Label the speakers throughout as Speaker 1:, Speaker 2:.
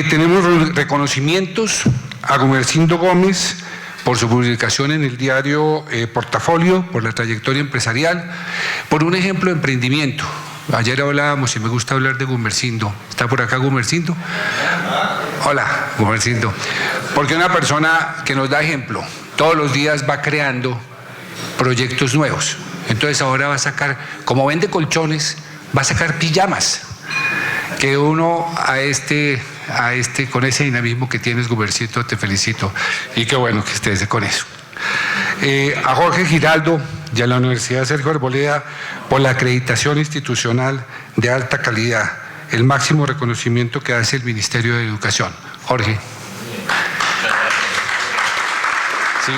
Speaker 1: Tenemos reconocimientos a Gumersindo Gómez por su publicación en el diario Portafolio, por la trayectoria empresarial, por un ejemplo de emprendimiento. Ayer hablábamos y me gusta hablar de Gumersindo. ¿Está por acá Gumersindo? Hola, Gumersindo. Porque una persona que nos da ejemplo, todos los días va creando proyectos nuevos. Entonces ahora va a sacar, como vende colchones, va a sacar pijamas. Que uno con ese dinamismo que tienes, Gumersindo, te felicito. Y qué bueno que estés con eso. A Jorge Giraldo y a la Universidad Sergio Arboleda por la acreditación institucional de alta calidad, el máximo reconocimiento que hace el Ministerio de Educación. Jorge. Sí.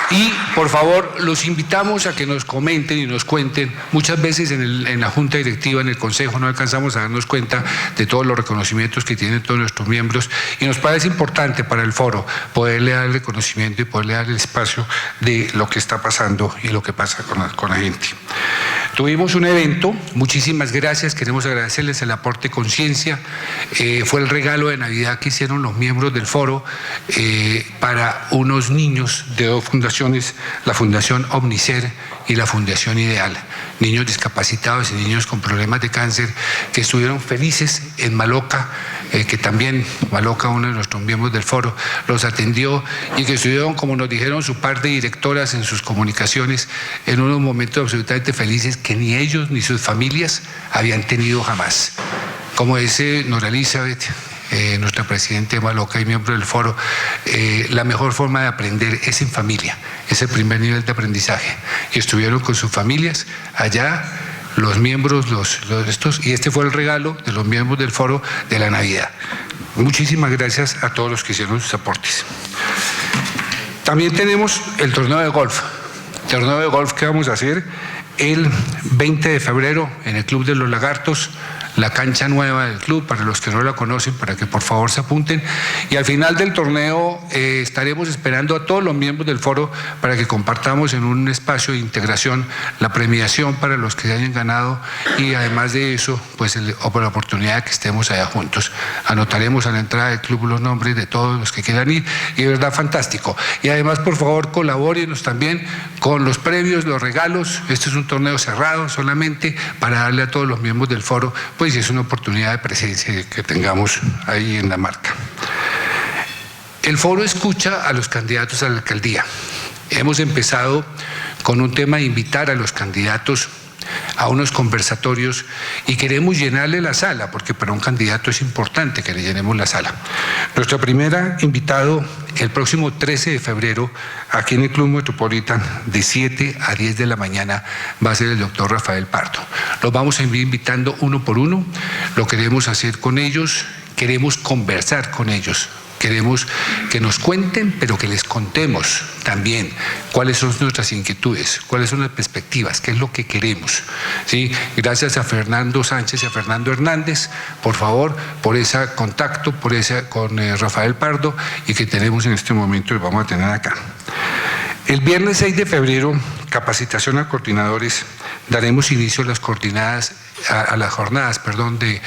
Speaker 1: Y, por favor, los invitamos a que nos comenten y nos cuenten. Muchas veces en la Junta Directiva, en el Consejo, no alcanzamos a darnos cuenta de todos los reconocimientos que tienen todos nuestros miembros y nos parece importante para el foro poderle dar el reconocimiento y poderle dar el espacio de lo que está pasando y lo que pasa con la gente. Tuvimos un evento, muchísimas gracias, queremos agradecerles el aporte Conciencia, fue el regalo de Navidad que hicieron los miembros del foro para unos niños de dos fundaciones, la Fundación Omnicer y la Fundación Ideal, niños discapacitados y niños con problemas de cáncer que estuvieron felices en Maloca, que también Maloca, uno de nuestros miembros del foro, los atendió y que estuvieron, como nos dijeron su par de directoras en sus comunicaciones, en unos momentos absolutamente felices que ni ellos ni sus familias habían tenido jamás. Como dice Nora Elizabeth, nuestra presidenta de Maloca y miembro del foro, la mejor forma de aprender es en familia, es el primer nivel de aprendizaje. Y estuvieron con sus familias allá, los miembros, y este fue el regalo de los miembros del foro de la Navidad. Muchísimas gracias a todos los que hicieron sus aportes. También tenemos el torneo de golf. El torneo de golf que vamos a hacer el 20 de febrero en el Club de los Lagartos, la cancha nueva del club, para los que no la conocen, para que por favor se apunten. Y al final del torneo estaremos esperando a todos los miembros del foro para que compartamos en un espacio de integración la premiación para los que se hayan ganado y además de eso, pues la oportunidad de que estemos allá juntos. Anotaremos a la entrada del club los nombres de todos los que quieran ir y de verdad fantástico. Y además, por favor, colabórenos también con los premios, los regalos. Este es un torneo cerrado solamente para darle a todos los miembros del foro, pues es una oportunidad de presencia que tengamos ahí en la marca. El foro escucha a los candidatos a la alcaldía. Hemos empezado con un tema de invitar a los candidatos a unos conversatorios y queremos llenarle la sala, porque para un candidato es importante que le llenemos la sala. Nuestro primer invitado el próximo 13 de febrero, aquí en el Club Metropolitan, de 7 a 10 de la mañana, va a ser el doctor Rafael Pardo. Los vamos a ir invitando uno por uno, lo queremos hacer con ellos, queremos conversar con ellos. Queremos que nos cuenten, pero que les contemos también cuáles son nuestras inquietudes, cuáles son las perspectivas, qué es lo que queremos. ¿Sí? Gracias a Fernando Sánchez y a Fernando Hernández, por favor, por ese contacto, con Rafael Pardo y que tenemos en este momento y vamos a tener acá. El viernes 6 de febrero, capacitación a coordinadores, daremos inicio a las jornadas de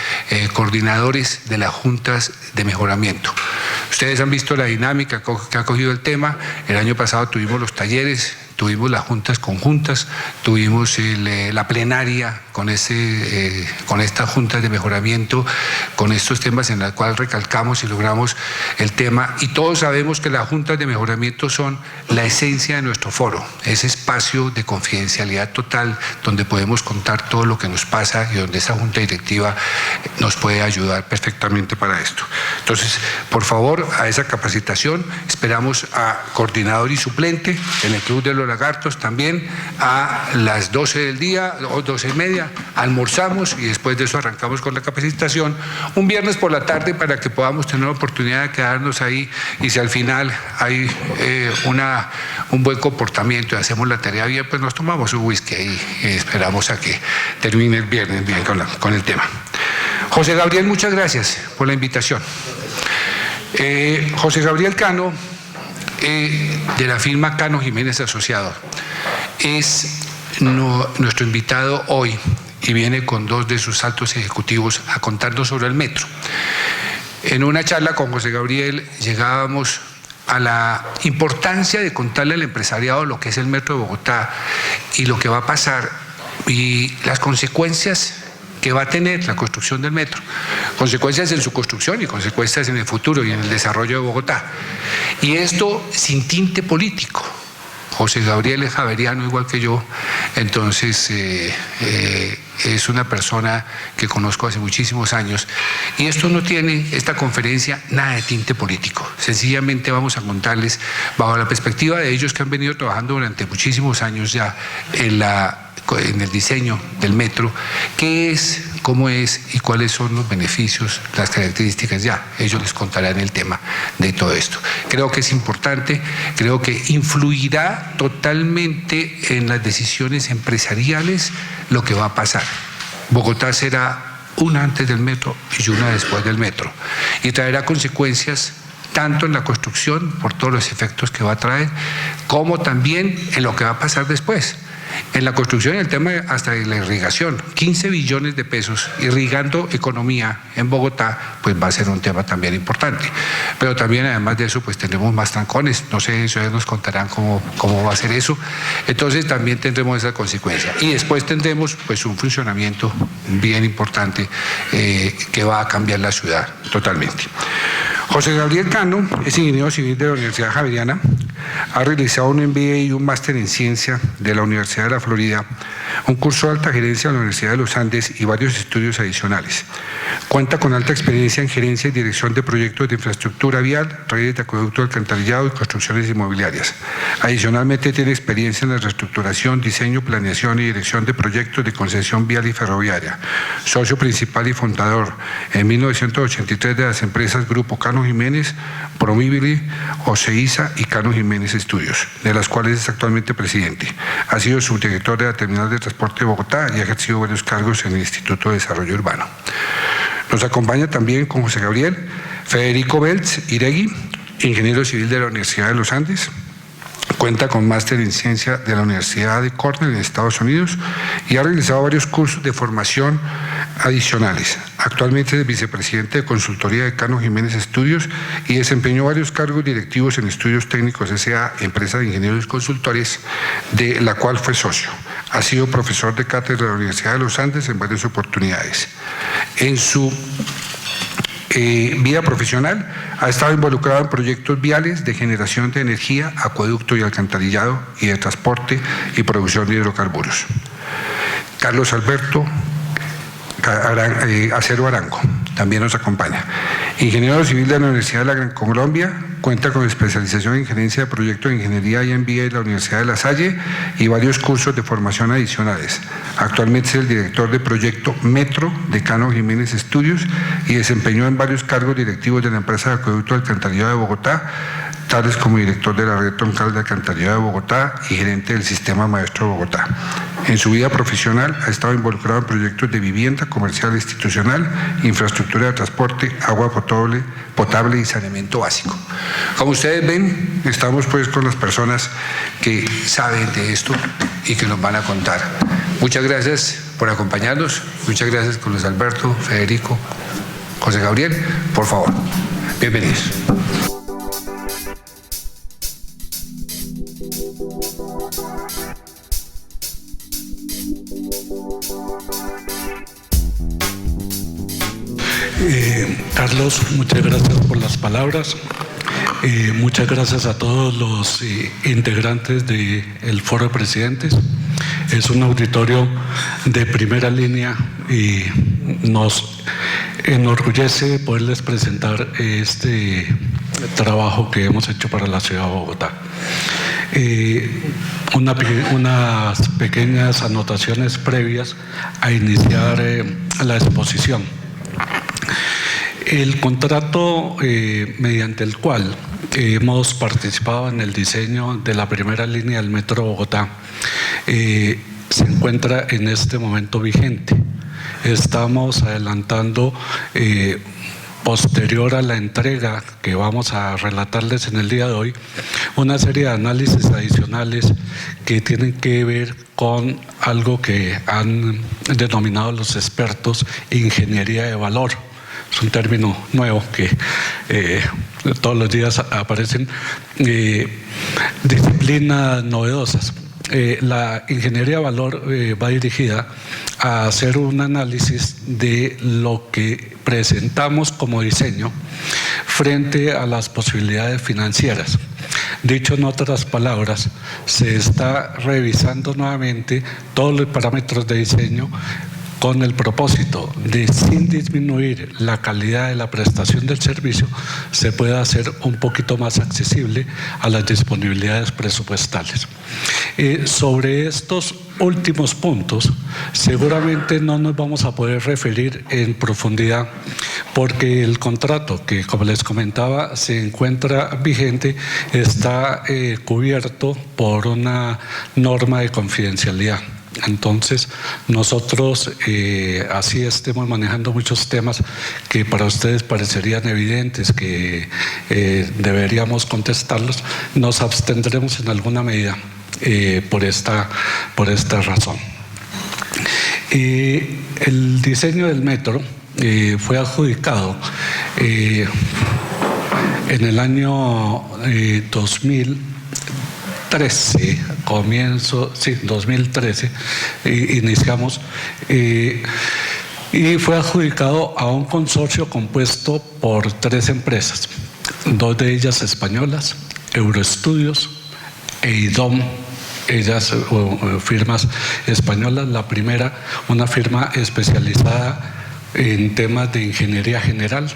Speaker 1: coordinadores de las juntas de mejoramiento. Ustedes han visto la dinámica que ha cogido el tema. El año pasado tuvimos los talleres, tuvimos las juntas conjuntas, tuvimos la plenaria con estas juntas de mejoramiento, con estos temas en los cuales recalcamos y logramos el tema. Y todos sabemos que las juntas de mejoramiento son la esencia de nuestro foro, ese espacio de confidencialidad total donde podemos contar todo lo que nos pasa y donde esa junta directiva nos puede ayudar perfectamente para esto. Entonces, por favor, a esa capacitación esperamos a coordinador y suplente en el Club de los Lagartos también a las 12 del día o 12:30 almorzamos y después de eso arrancamos con la capacitación un viernes por la tarde para que podamos tener la oportunidad de quedarnos ahí, y si al final hay un buen comportamiento y hacemos la tarea bien, pues nos tomamos un whisky y esperamos a que termine el viernes bien con el tema. José Gabriel, muchas gracias por la invitación. José Gabriel Cano, de la firma Cano Jiménez Asociados, es nuestro invitado hoy y viene con dos de sus altos ejecutivos a contarnos sobre el metro. En una charla con José Gabriel llegábamos a la importancia de contarle al empresariado lo que es el metro de Bogotá y lo que va a pasar y las consecuencias que va a tener la construcción del metro, consecuencias en su construcción y consecuencias en el futuro y en el desarrollo de Bogotá. Y esto sin tinte político. José Gabriel es javeriano igual que yo, entonces es una persona que conozco hace muchísimos años, y esto no tiene, esta conferencia, nada de tinte político. Sencillamente vamos a contarles, bajo la perspectiva de ellos que han venido trabajando durante muchísimos años ya en el diseño del metro, qué es, cómo es y cuáles son los beneficios, las características. Ya ellos les contarán el tema de todo esto. Creo que es importante, creo que influirá totalmente en las decisiones empresariales lo que va a pasar. Bogotá será una antes del metro y una después del metro, y traerá consecuencias tanto en la construcción por todos los efectos que va a traer, como también en lo que va a pasar después. En la construcción, el tema hasta de la irrigación, 15 billones de pesos irrigando economía en Bogotá, pues va a ser un tema también importante. Pero también, además de eso, pues tendremos más trancones, no sé, ellos nos contarán cómo va a ser eso. Entonces también tendremos esa consecuencia. Y después tendremos pues un funcionamiento bien importante que va a cambiar la ciudad totalmente. José Gabriel Cano es ingeniero civil de la Universidad Javeriana, ha realizado un MBA y un máster en ciencia de la Universidad de la Florida, un curso de alta gerencia de la Universidad de los Andes y varios estudios adicionales. Cuenta con alta experiencia en gerencia y dirección de proyectos de infraestructura vial, redes de acueducto, alcantarillado y construcciones inmobiliarias. Adicionalmente tiene experiencia en la reestructuración, diseño, planeación y dirección de proyectos de concesión vial y ferroviaria. Socio principal y fundador en 1983 de las empresas Grupo Cano Jiménez, Promibili, Oseiza y Cano Jiménez Estudios, de las cuales es actualmente presidente. Ha sido subdirector de la Terminal de Transporte de Bogotá y ha ejercido varios cargos en el Instituto de Desarrollo Urbano. Nos acompaña también con José Gabriel Federico Beltz Iregui, ingeniero civil de la Universidad de los Andes. Cuenta con máster en ciencia de la Universidad de Cornell en Estados Unidos y ha realizado varios cursos de formación adicionales. Actualmente es vicepresidente de consultoría de Cano Jiménez Estudios y desempeñó varios cargos directivos en Estudios Técnicos S.A., empresa de ingenieros consultores, de la cual fue socio. Ha sido profesor de cátedra de la Universidad de los Andes en varias oportunidades. En su vida profesional ha estado involucrado en proyectos viales de generación de energía, acueducto y alcantarillado y de transporte y producción de hidrocarburos. Carlos Alberto Acero Arango también nos acompaña. Ingeniero civil de la Universidad de la Gran Colombia, cuenta con especialización en gerencia de proyectos de ingeniería y MBA de la Universidad de La Salle y varios cursos de formación adicionales. Actualmente es el director de proyecto Metro de Cano Jiménez Estudios y desempeñó en varios cargos directivos de la empresa de acueducto de alcantarillado de Bogotá, tales como director de la red troncal de alcantarillado de Bogotá y gerente del sistema maestro de Bogotá. En su vida profesional ha estado involucrado en proyectos de vivienda, comercial e institucional, infraestructura de transporte, agua potable y saneamiento básico. Como ustedes ven, estamos pues con las personas que saben de esto y que nos van a contar. Muchas gracias por acompañarnos, muchas gracias con Luis Alberto, Federico, José Gabriel, por favor, bienvenidos.
Speaker 2: Carlos, muchas gracias por las palabras. Muchas gracias a todos los integrantes del Foro de Presidentes. Es un auditorio de primera línea y nos enorgullece poderles presentar este trabajo que hemos hecho para la ciudad de Bogotá. unas pequeñas anotaciones previas a iniciar la exposición. El contrato mediante el cual hemos participado en el diseño de la primera línea del Metro Bogotá se encuentra en este momento vigente. Estamos adelantando, posterior a la entrega que vamos a relatarles en el día de hoy, una serie de análisis adicionales que tienen que ver con algo que han denominado los expertos ingeniería de valor. Es un término nuevo que todos los días aparecen, disciplinas novedosas. La ingeniería de valor va dirigida a hacer un análisis de lo que presentamos como diseño frente a las posibilidades financieras. Dicho en otras palabras, se está revisando nuevamente todos los parámetros de diseño con el propósito de, sin disminuir la calidad de la prestación del servicio, se pueda hacer un poquito más accesible a las disponibilidades presupuestales. Sobre estos últimos puntos, seguramente no nos vamos a poder referir en profundidad, porque el contrato que, como les comentaba, se encuentra vigente, está cubierto por una norma de confidencialidad. Entonces, nosotros, así estemos manejando muchos temas que para ustedes parecerían evidentes, que deberíamos contestarlos, nos abstendremos en alguna medida por esta razón. El diseño del metro fue adjudicado en el año 2013, iniciamos, y fue adjudicado a un consorcio compuesto por 3 empresas, 2 de ellas españolas, Euroestudios e IDOM, ellas firmas españolas. La primera, una firma especializada en temas de ingeniería general.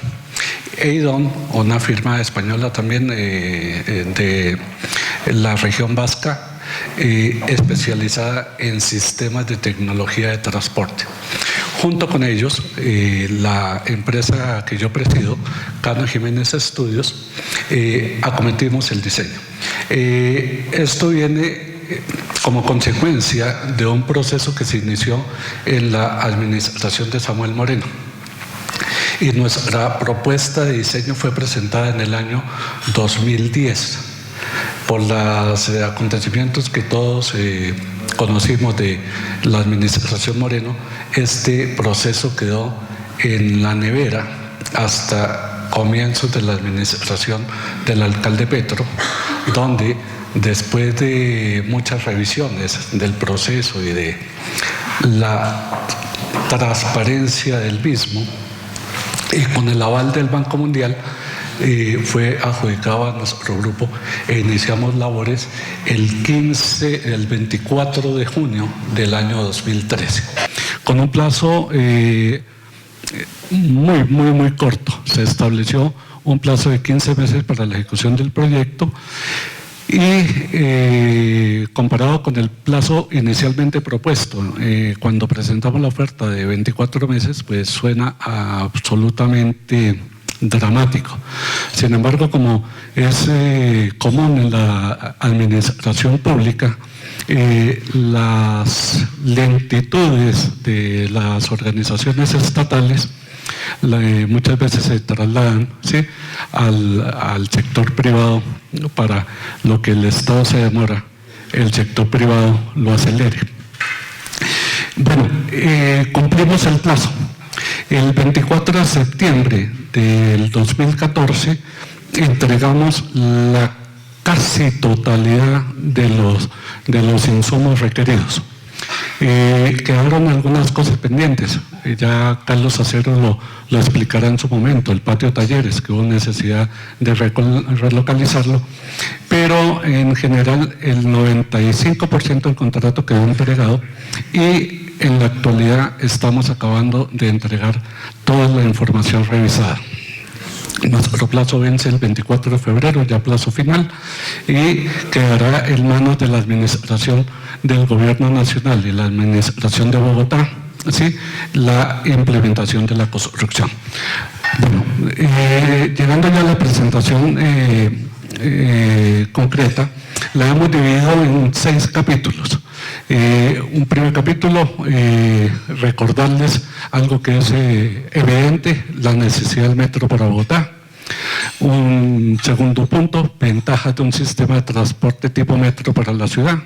Speaker 2: EIDOM, una firma española también de la región vasca, especializada en sistemas de tecnología de transporte. Junto con ellos, la empresa que yo presido, Cano Jiménez Estudios, acometimos el diseño. Esto viene como consecuencia de un proceso que se inició en la administración de Samuel Moreno. Y nuestra propuesta de diseño fue presentada en el año 2010. Por los acontecimientos que todos conocimos de la administración Moreno, este proceso quedó en la nevera hasta comienzos de la administración del alcalde Petro, donde después de muchas revisiones del proceso y de la transparencia del mismo, y con el aval del Banco Mundial, fue adjudicado a nuestro grupo e iniciamos labores el 24 de junio del año 2013. Con un plazo muy corto. Se estableció un plazo de 15 meses para la ejecución del proyecto y comparado con el plazo inicialmente propuesto, cuando presentamos la oferta de 24 meses, pues suena absolutamente dramático. Sin embargo, como es común en la administración pública, las lentitudes de las organizaciones estatales muchas veces se trasladan, ¿sí?, al sector privado. Para lo que el Estado se demora, el sector privado lo acelere. Bueno, cumplimos el plazo. El 24 de septiembre del 2014 entregamos la casi totalidad de los insumos requeridos. Quedaron algunas cosas pendientes. Ya Carlos Acero lo explicará en su momento, el patio talleres, que hubo necesidad de relocalizarlo, pero en general el 95% del contrato quedó entregado y en la actualidad estamos acabando de entregar toda la información revisada. Nuestro plazo vence el 24 de febrero, ya plazo final, y quedará en manos de la administración del Gobierno Nacional y la administración de Bogotá, ¿sí?, la implementación de la construcción. Bueno, llegando ya a la presentación concreta, la hemos dividido en 6 capítulos. Un primer capítulo, recordarles algo que es evidente, la necesidad del metro para Bogotá. Un segundo punto, ventajas de un sistema de transporte tipo metro para la ciudad.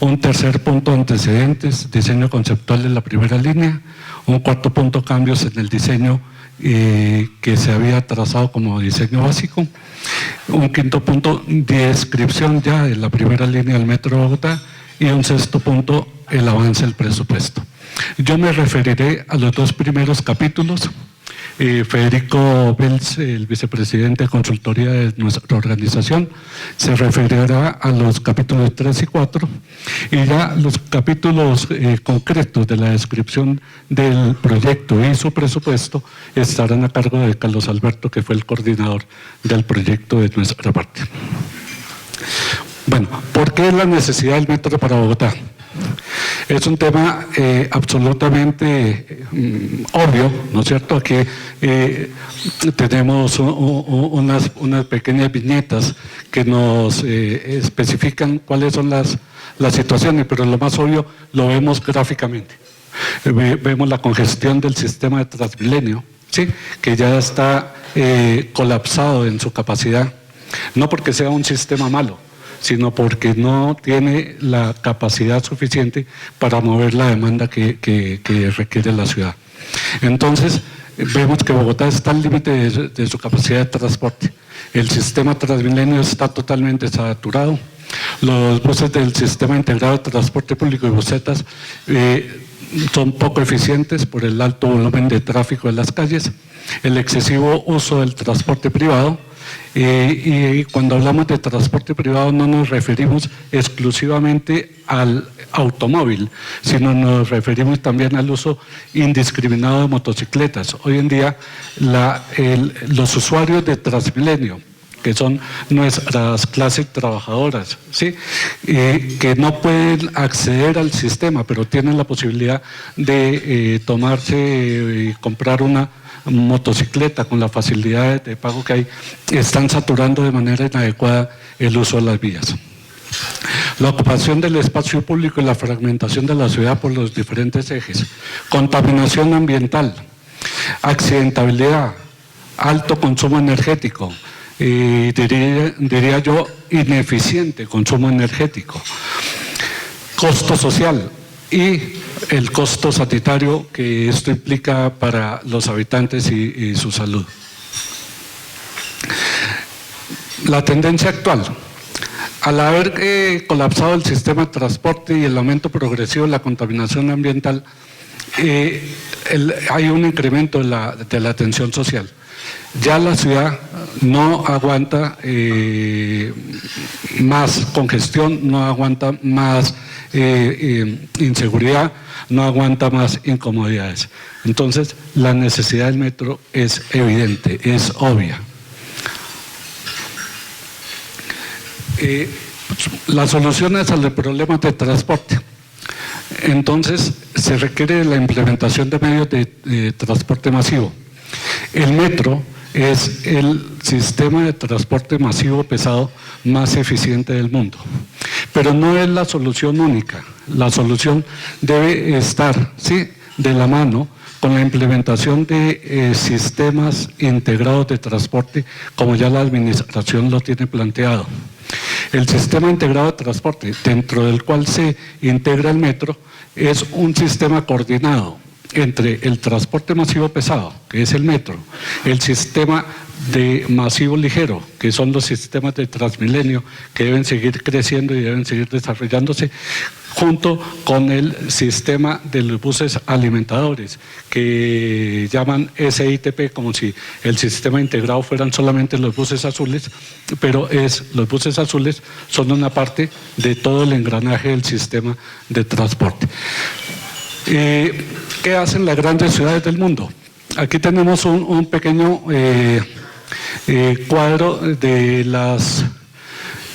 Speaker 2: Un tercer punto, antecedentes, diseño conceptual de la primera línea. Un cuarto punto, cambios en el diseño que se había trazado como diseño básico. Un quinto punto, descripción ya de la primera línea del metro de Bogotá. Y un sexto punto, el avance del presupuesto. Yo me referiré a los 2 primeros capítulos. Federico Belz, el vicepresidente de consultoría de nuestra organización, se referirá a los capítulos 3 y 4, y ya los capítulos concretos de la descripción del proyecto y su presupuesto estarán a cargo de Carlos Alberto, que fue el coordinador del proyecto de nuestra parte. Bueno, ¿por qué la necesidad del metro para Bogotá? Es un tema absolutamente obvio, ¿no es cierto? Aquí tenemos unas pequeñas viñetas que nos especifican cuáles son las situaciones, pero lo más obvio lo vemos gráficamente. Vemos la congestión del sistema de Transmilenio, ¿sí?, que ya está colapsado en su capacidad, no porque sea un sistema malo, sino porque no tiene la capacidad suficiente para mover la demanda que requiere la ciudad. Entonces, vemos que Bogotá está al límite de su capacidad de transporte. El sistema Transmilenio está totalmente saturado. Los buses del sistema integrado de transporte público y busetas son poco eficientes por el alto volumen de tráfico en las calles, el excesivo uso del transporte privado. Y cuando hablamos de transporte privado no nos referimos exclusivamente al automóvil, sino nos referimos también al uso indiscriminado de motocicletas. Hoy en día los usuarios de Transmilenio, que son nuestras clases trabajadoras, ¿sí?, que no pueden acceder al sistema, pero tienen la posibilidad de tomarse y comprar una motocicleta con la facilidad de pago que hay, están saturando de manera inadecuada el uso de las vías. La ocupación del espacio público y la fragmentación de la ciudad por los diferentes ejes, contaminación ambiental, accidentabilidad, alto consumo energético, diría yo ineficiente consumo energético, costo social y el costo sanitario que esto implica para los habitantes y su salud. La tendencia actual. Al haber colapsado el sistema de transporte y el aumento progresivo de la contaminación ambiental, hay un incremento de la tensión social. Ya la ciudad no aguanta más congestión, no aguanta más inseguridad, no aguanta más incomodidades. Entonces, la necesidad del metro es evidente, es obvia. Las soluciones a los problemas de transporte. Entonces, se requiere la implementación de medios de transporte masivo. El metro es el sistema de transporte masivo pesado más eficiente del mundo. Pero no es la solución única. La solución debe estar, ¿sí?, de la mano con la implementación de sistemas integrados de transporte, como ya la administración lo tiene planteado. El sistema integrado de transporte, dentro del cual se integra el metro, es un sistema coordinado entre el transporte masivo pesado, que es el metro, el sistema de masivo ligero, que son los sistemas de Transmilenio, que deben seguir creciendo y deben seguir desarrollándose, junto con el sistema de los buses alimentadores, que llaman SITP, como si el sistema integrado fueran solamente los buses azules, pero los buses azules son una parte de todo el engranaje del sistema de transporte. ¿Qué hacen las grandes ciudades del mundo? Aquí tenemos un pequeño cuadro de las,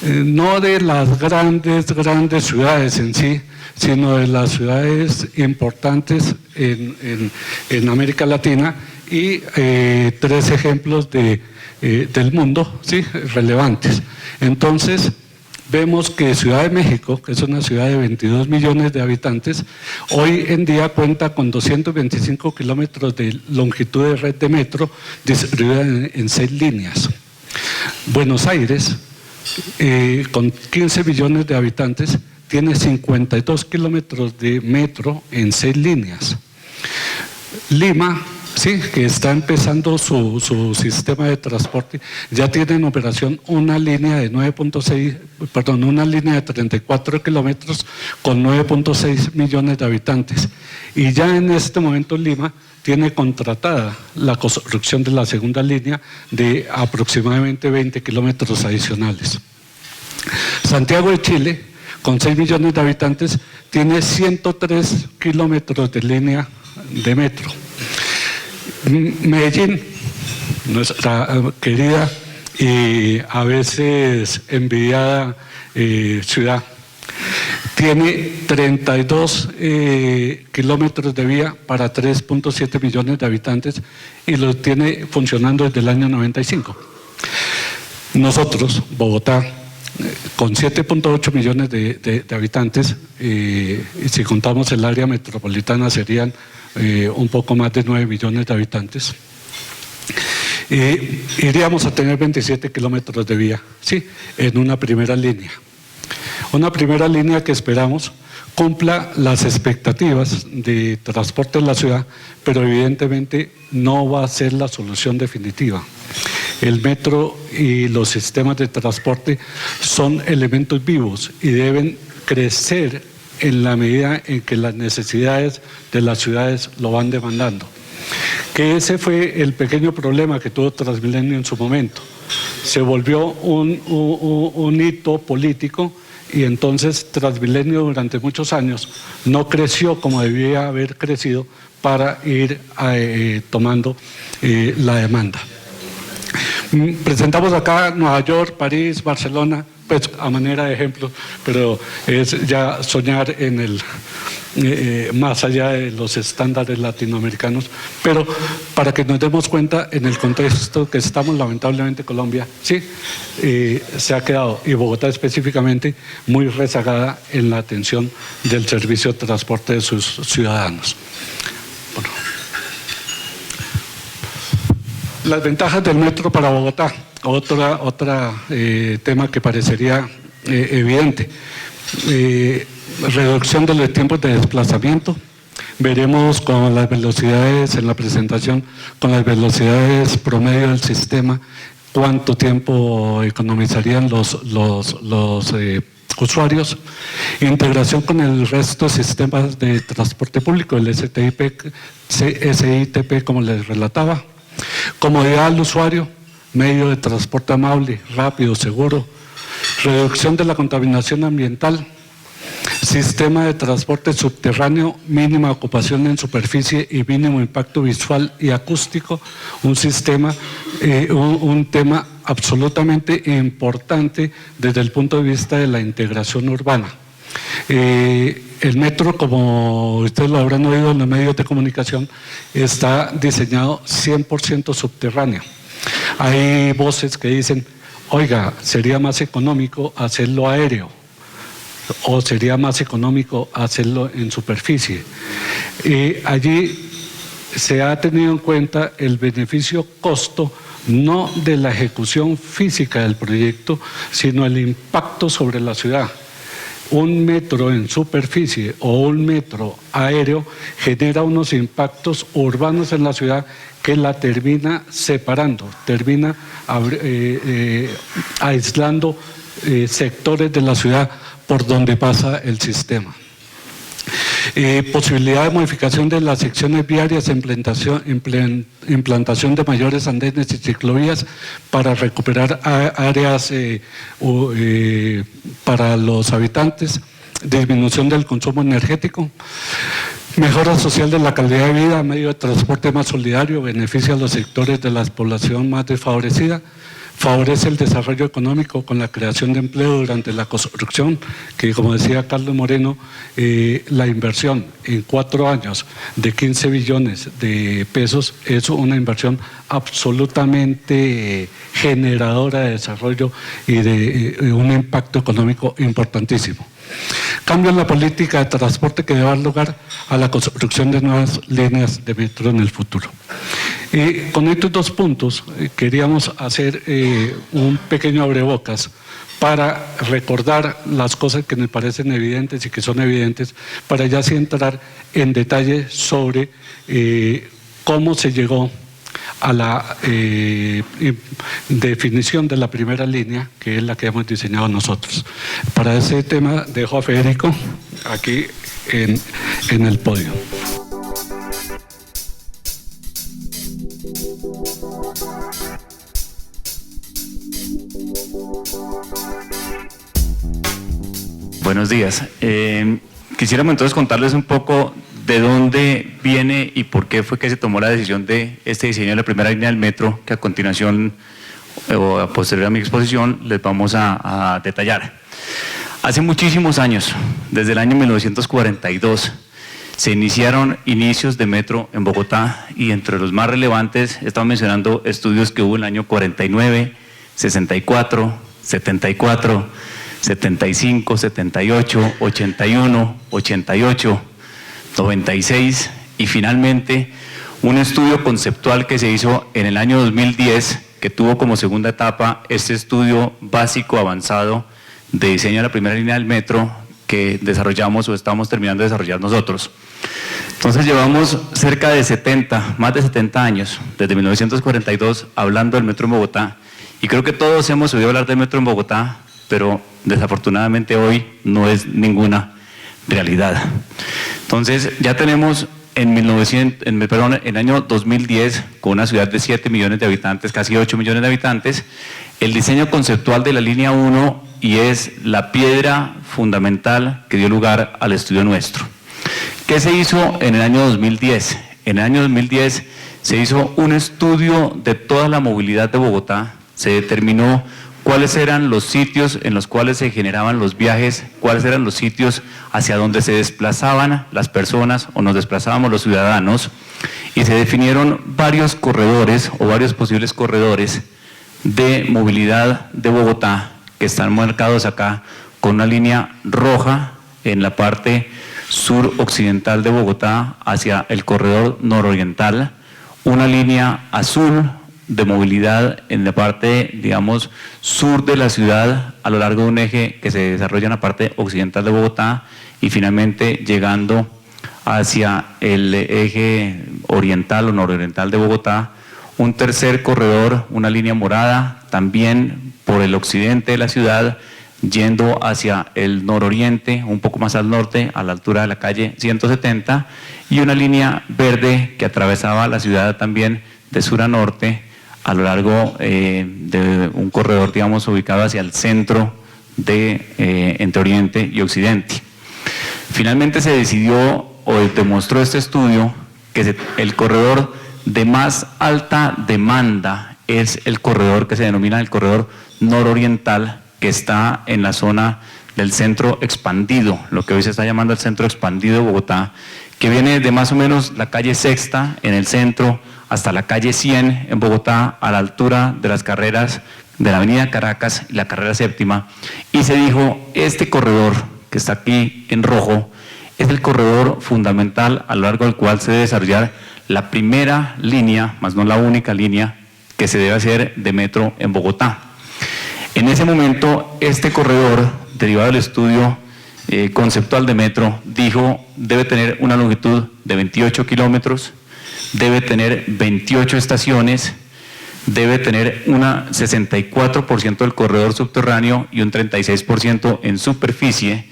Speaker 2: no de las grandes ciudades en sí, sino de las ciudades importantes en América Latina y 3 ejemplos del mundo, ¿sí?, relevantes. Entonces, vemos que Ciudad de México, que es una ciudad de 22 millones de habitantes, hoy en día cuenta con 225 kilómetros de longitud de red de metro distribuida en 6 líneas. Buenos Aires, con 15 millones de habitantes, tiene 52 kilómetros de metro en 6 líneas. Lima, sí, que está empezando su sistema de transporte, ya tiene en operación una línea de 34 kilómetros con 9.6 millones de habitantes. Y ya en este momento Lima tiene contratada la construcción de la segunda línea de aproximadamente 20 kilómetros adicionales. Santiago de Chile, con 6 millones de habitantes, tiene 103 kilómetros de línea de metro. Medellín, nuestra querida y a veces envidiada ciudad, tiene 32 kilómetros de vía para 3.7 millones de habitantes y lo tiene funcionando desde el año 95. Nosotros, Bogotá, con 7.8 millones de habitantes, y si contamos el área metropolitana serían un poco más de 9 millones de habitantes, iríamos a tener 27 kilómetros de vía, ¿sí?, en una primera línea. Una primera línea que esperamos cumpla las expectativas de transporte en la ciudad, pero evidentemente no va a ser la solución definitiva. El metro y los sistemas de transporte son elementos vivos y deben crecer en la medida en que las necesidades de las ciudades lo van demandando. Que ese fue el pequeño problema que tuvo Transmilenio en su momento. Se volvió un hito político y entonces Transmilenio durante muchos años no creció como debía haber crecido para ir tomando la demanda. Presentamos acá Nueva York, París, Barcelona, pues a manera de ejemplo, pero es ya soñar en el más allá de los estándares latinoamericanos, pero para que nos demos cuenta en el contexto que estamos, lamentablemente Colombia, sí, se ha quedado, y Bogotá específicamente, muy rezagada en la atención del servicio de transporte de sus ciudadanos. Bueno. Las ventajas del metro para Bogotá, otro tema que parecería evidente. Reducción de los tiempos de desplazamiento. Veremos con las velocidades en la presentación, con las velocidades promedio del sistema, cuánto tiempo economizarían los usuarios. Integración con el resto de sistemas de transporte público, el SITP, como les relataba. Comodidad al usuario, medio de transporte amable, rápido, seguro. Reducción de la contaminación ambiental. Sistema de transporte subterráneo, mínima ocupación en superficie y mínimo impacto visual y acústico. Un tema absolutamente importante desde el punto de vista de la integración urbana. El metro, como ustedes lo habrán oído en los medios de comunicación, está diseñado 100% subterráneo. Hay voces que dicen, oiga, sería más económico hacerlo aéreo o sería más económico hacerlo en superficie. Allí se ha tenido en cuenta el beneficio-costo no de la ejecución física del proyecto, sino el impacto sobre la ciudad. Un metro en superficie o un metro aéreo genera unos impactos urbanos en la ciudad que la termina separando, termina aislando sectores de la ciudad por donde pasa el sistema. Posibilidad de modificación de las secciones viarias, implantación de mayores andenes y ciclovías para recuperar áreas para los habitantes, disminución del consumo energético, Mejora social de la calidad de vida, medio de transporte más solidario, beneficia a los sectores de la población más desfavorecida, favorece el desarrollo económico con la creación de empleo durante la construcción, que como decía Carlos Moreno, la inversión en 4 años de 15 billones de pesos es una inversión absolutamente generadora de desarrollo y de un impacto económico importantísimo. Cambio en la política de transporte que debe dar lugar a la construcción de nuevas líneas de metro en el futuro. Con estos 2 puntos queríamos hacer un pequeño abrebocas para recordar las cosas que nos parecen evidentes y que son evidentes, para ya sí entrar en detalle sobre cómo se llegó a la definición de la primera línea, que es la que hemos diseñado nosotros. Para ese tema dejo a Federico aquí en el podio.
Speaker 3: Buenos días. Quisiéramos entonces contarles un poco de dónde viene y por qué fue que se tomó la decisión de este diseño de la primera línea del metro, que a continuación o a posterior a mi exposición les vamos a detallar. Hace muchísimos años, desde el año 1942, se iniciaron inicios de metro en Bogotá y entre los más relevantes estamos mencionando estudios que hubo en el año 49, 64, 74, 75, 78, 81, 88, 96 y finalmente un estudio conceptual que se hizo en el año 2010 que tuvo como segunda etapa este estudio básico avanzado de diseño de la primera línea del metro que desarrollamos o estamos terminando de desarrollar nosotros. Entonces llevamos cerca de más de 70 años, desde 1942, hablando del metro en Bogotá y creo que todos hemos oído hablar del metro en Bogotá, pero desafortunadamente hoy no es ninguna realidad. Entonces ya tenemos en el año 2010, con una ciudad de 7 millones de habitantes, casi 8 millones de habitantes, el diseño conceptual de la línea 1 y es la piedra fundamental que dio lugar al estudio nuestro. ¿Qué se hizo en el año 2010? En el año 2010 se hizo un estudio de toda la movilidad de Bogotá, se determinó cuáles eran los sitios en los cuales se generaban los viajes, cuáles eran los sitios hacia donde se desplazaban las personas o nos desplazábamos los ciudadanos y se definieron varios corredores o varios posibles corredores de movilidad de Bogotá que están marcados acá con una línea roja en la parte suroccidental de Bogotá hacia el corredor nororiental, una línea azul de movilidad en la parte, digamos, sur de la ciudad a lo largo de un eje que se desarrolla en la parte occidental de Bogotá y finalmente llegando hacia el eje oriental o nororiental de Bogotá, un tercer corredor, una línea morada, también por el occidente de la ciudad, yendo hacia el nororiente, un poco más al norte, a la altura de la calle 170, y una línea verde que atravesaba la ciudad también de sur a norte, a lo largo de un corredor, digamos, ubicado hacia el centro de entre Oriente y Occidente. Finalmente se decidió o demostró este estudio que el corredor de más alta demanda es el corredor que se denomina el corredor nororiental, que está en la zona del centro expandido, lo que hoy se está llamando el centro expandido de Bogotá, que viene de más o menos la calle Sexta en el centro hasta la calle 100 en Bogotá, a la altura de las carreras de la avenida Caracas y la carrera séptima, y se dijo, este corredor que está aquí en rojo es el corredor fundamental a lo largo del cual se debe desarrollar la primera línea, más no la única línea, que se debe hacer de metro en Bogotá. En ese momento, este corredor, derivado del estudio conceptual de metro, dijo, debe tener una longitud de 28 kilómetros, debe tener 28 estaciones, debe tener un 64% del corredor subterráneo y un 36% en superficie,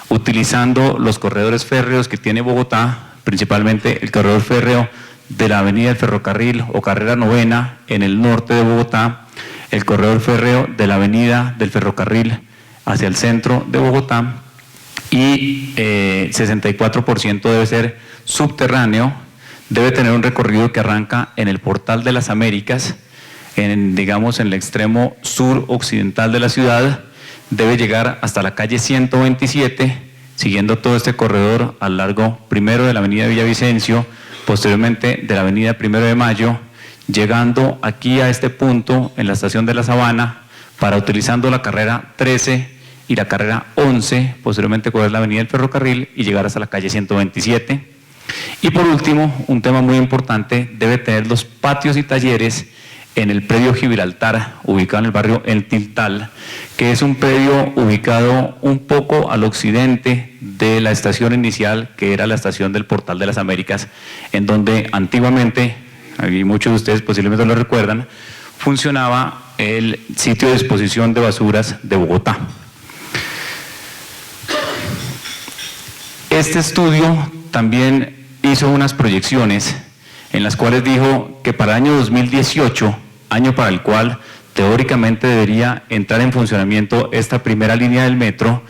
Speaker 3: utilizando los corredores férreos que tiene Bogotá, principalmente el corredor férreo de la avenida del Ferrocarril o Carrera Novena en el norte de Bogotá, el corredor férreo de la avenida del Ferrocarril hacia el centro de Bogotá y 64% debe ser subterráneo. Debe tener un recorrido que arranca en el Portal de las Américas, digamos en el extremo sur occidental de la ciudad, debe llegar hasta la calle 127, siguiendo todo este corredor a lo largo primero de la avenida Villavicencio, posteriormente de la avenida 1 de Mayo, llegando aquí a este punto en la estación de La Sabana, para utilizando la carrera 13 y la carrera 11, posteriormente coger la avenida del Ferrocarril y llegar hasta la calle 127. Y por último, un tema muy importante, debe tener los patios y talleres en el predio Gibraltar, ubicado en el barrio El Tiltal, que es un predio ubicado un poco al occidente de la estación inicial, que era la estación del Portal de las Américas, en donde antiguamente, y muchos de ustedes posiblemente lo recuerdan, funcionaba el sitio de disposición de basuras de Bogotá. Este estudio también hizo unas proyecciones en las cuales dijo que para el año 2018, año para el cual teóricamente debería entrar en funcionamiento esta primera línea del metro,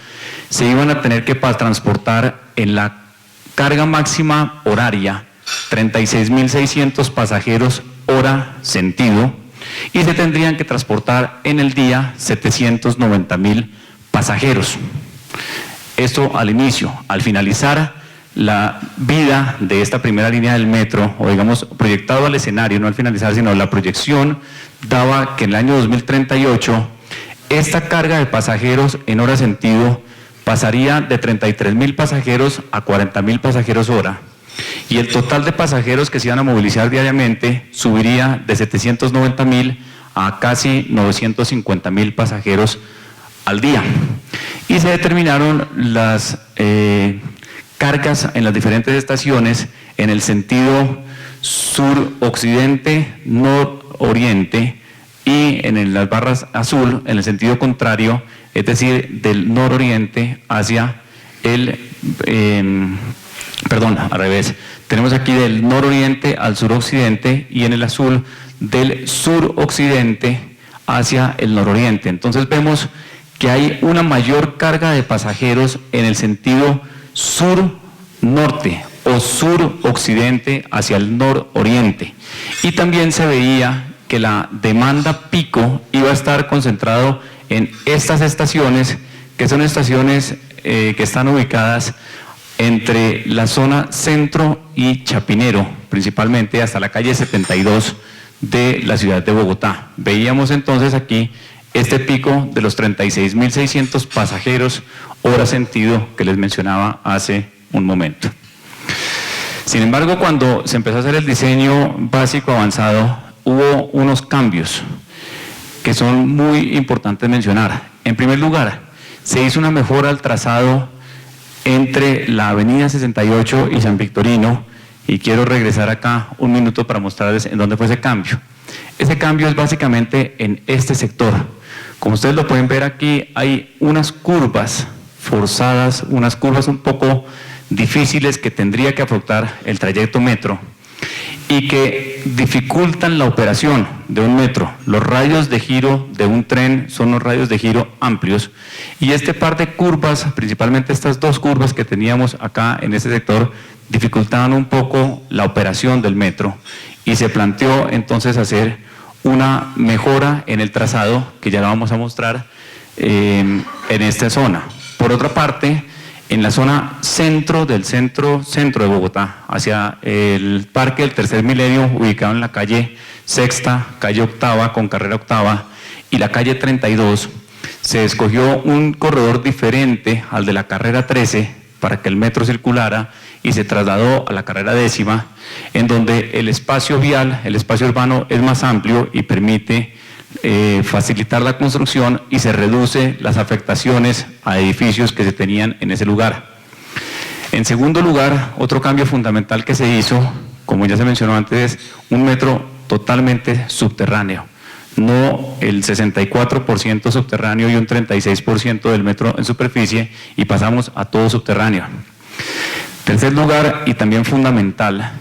Speaker 3: se iban a tener que transportar en la carga máxima horaria 36.600 pasajeros hora sentido, y se tendrían que transportar en el día 790.000 pasajeros. Esto al inicio. Al finalizar la vida de esta primera línea del metro, o digamos proyectado al escenario, no al finalizar, sino la proyección, daba que en el año 2038 esta carga de pasajeros en hora sentido pasaría de 33.000 pasajeros a 40.000 pasajeros hora, y el total de pasajeros que se iban a movilizar diariamente subiría de 790.000 a casi 950.000 pasajeros al día. Y se determinaron las cargas en las diferentes estaciones en el sentido sur-occidente, nororiente, y en las barras azul en el sentido contrario, es decir, del nororiente hacia el, al revés. Tenemos aquí del nororiente al suroccidente, y en el azul del suroccidente hacia el nororiente. Entonces vemos que hay una mayor carga de pasajeros en el sentido sur-norte o sur-occidente hacia el nororiente. Y también se veía que la demanda pico iba a estar concentrado en estas estaciones, que son estaciones que están ubicadas entre la zona centro y Chapinero, principalmente hasta la calle 72 de la ciudad de Bogotá. Veíamos entonces aquí este pico de los 36.600 pasajeros hora sentido que les mencionaba hace un momento. Sin embargo, cuando se empezó a hacer el diseño básico avanzado, hubo unos cambios que son muy importantes mencionar. En primer lugar, se hizo una mejora al trazado entre la avenida 68 y San Victorino, y quiero regresar acá un minuto para mostrarles en dónde fue ese cambio. Ese cambio es básicamente en este sector. Como ustedes lo pueden ver aquí, hay unas curvas forzadas, unas curvas un poco difíciles que tendría que afrontar el trayecto metro y que dificultan la operación de un metro. Los radios de giro de un tren son los radios de giro amplios, y este par de curvas, principalmente estas dos curvas que teníamos acá en este sector, dificultaban un poco la operación del metro, y se planteó entonces hacer una mejora en el trazado, que ya la vamos a mostrar en esta zona. Por otra parte, en la zona centro del centro de Bogotá, hacia el Parque del Tercer Milenio, ubicado en la calle Sexta, calle Octava con carrera Octava, y la calle 32, se escogió un corredor diferente al de la carrera 13 para que el metro circulara, y se trasladó a la carrera 10ª, en donde el espacio vial, el espacio urbano es más amplio y permite facilitar la construcción, y se reduce las afectaciones a edificios que se tenían en ese lugar. En segundo lugar, otro cambio fundamental que se hizo, como ya se mencionó antes, es un metro totalmente subterráneo. No el 64% subterráneo y un 36% del metro en superficie, y pasamos a todo subterráneo. Tercer lugar, y también fundamental,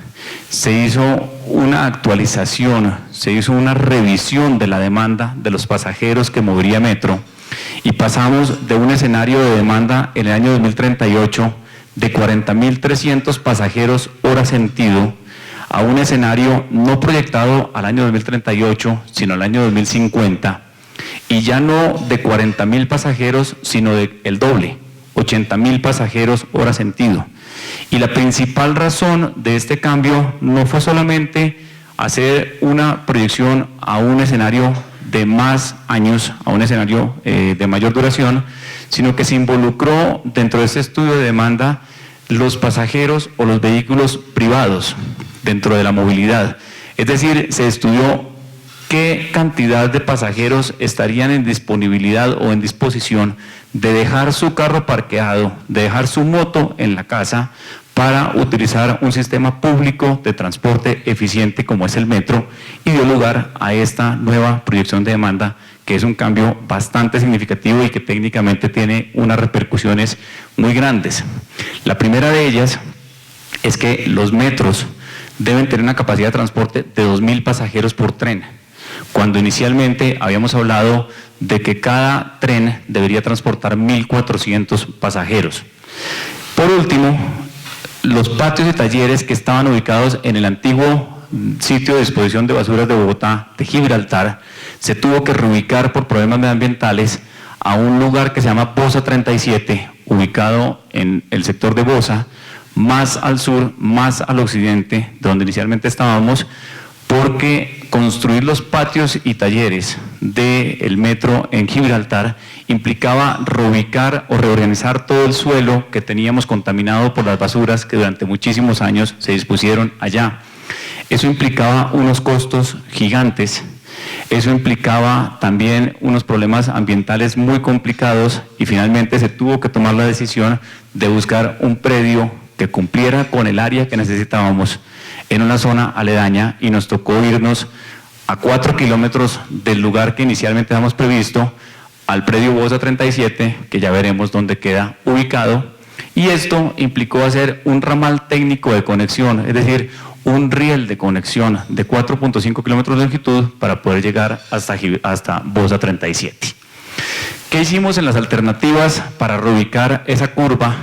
Speaker 3: se hizo una actualización, se hizo una revisión de la demanda de los pasajeros que movería metro, y pasamos de un escenario de demanda en el año 2038 de 40.300 pasajeros hora sentido a un escenario no proyectado al año 2038, sino al año 2050, y ya no de 40.000 pasajeros, sino el doble, 80.000 pasajeros hora sentido. Y la principal razón de este cambio no fue solamente hacer una proyección a un escenario de más años, a un escenario de mayor duración, sino que se involucró dentro de este estudio de demanda los pasajeros o los vehículos privados dentro de la movilidad. Es decir, se estudió qué cantidad de pasajeros estarían en disponibilidad o en disposición de dejar su carro parqueado, de dejar su moto en la casa para utilizar un sistema público de transporte eficiente como es el metro, y dio lugar a esta nueva proyección de demanda, que es un cambio bastante significativo y que técnicamente tiene unas repercusiones muy grandes. La primera de ellas es que los metros deben tener una capacidad de transporte de 2.000 pasajeros por tren, cuando inicialmente habíamos hablado de que cada tren debería transportar 1.400 pasajeros. Por último, los patios y talleres que estaban ubicados en el antiguo sitio de disposición de basuras de Bogotá, de Gibraltar, se tuvo que reubicar por problemas medioambientales a un lugar que se llama Bosa 37, ubicado en el sector de Bosa, más al sur, más al occidente, de donde inicialmente estábamos, porque construir los patios y talleres del metro en Gibraltar implicaba reubicar o reorganizar todo el suelo que teníamos contaminado por las basuras que durante muchísimos años se dispusieron allá. Eso implicaba unos costos gigantes, eso implicaba también unos problemas ambientales muy complicados, y finalmente se tuvo que tomar la decisión de buscar un predio que cumpliera con el área que necesitábamos en una zona aledaña, y nos tocó irnos a 4 kilómetros del lugar que inicialmente habíamos previsto, al predio Bosa 37, que ya veremos dónde queda ubicado, y esto implicó hacer un ramal técnico de conexión, es decir, un riel de conexión de 4.5 kilómetros de longitud para poder llegar hasta Bosa 37. ¿Qué hicimos en las alternativas para reubicar esa curva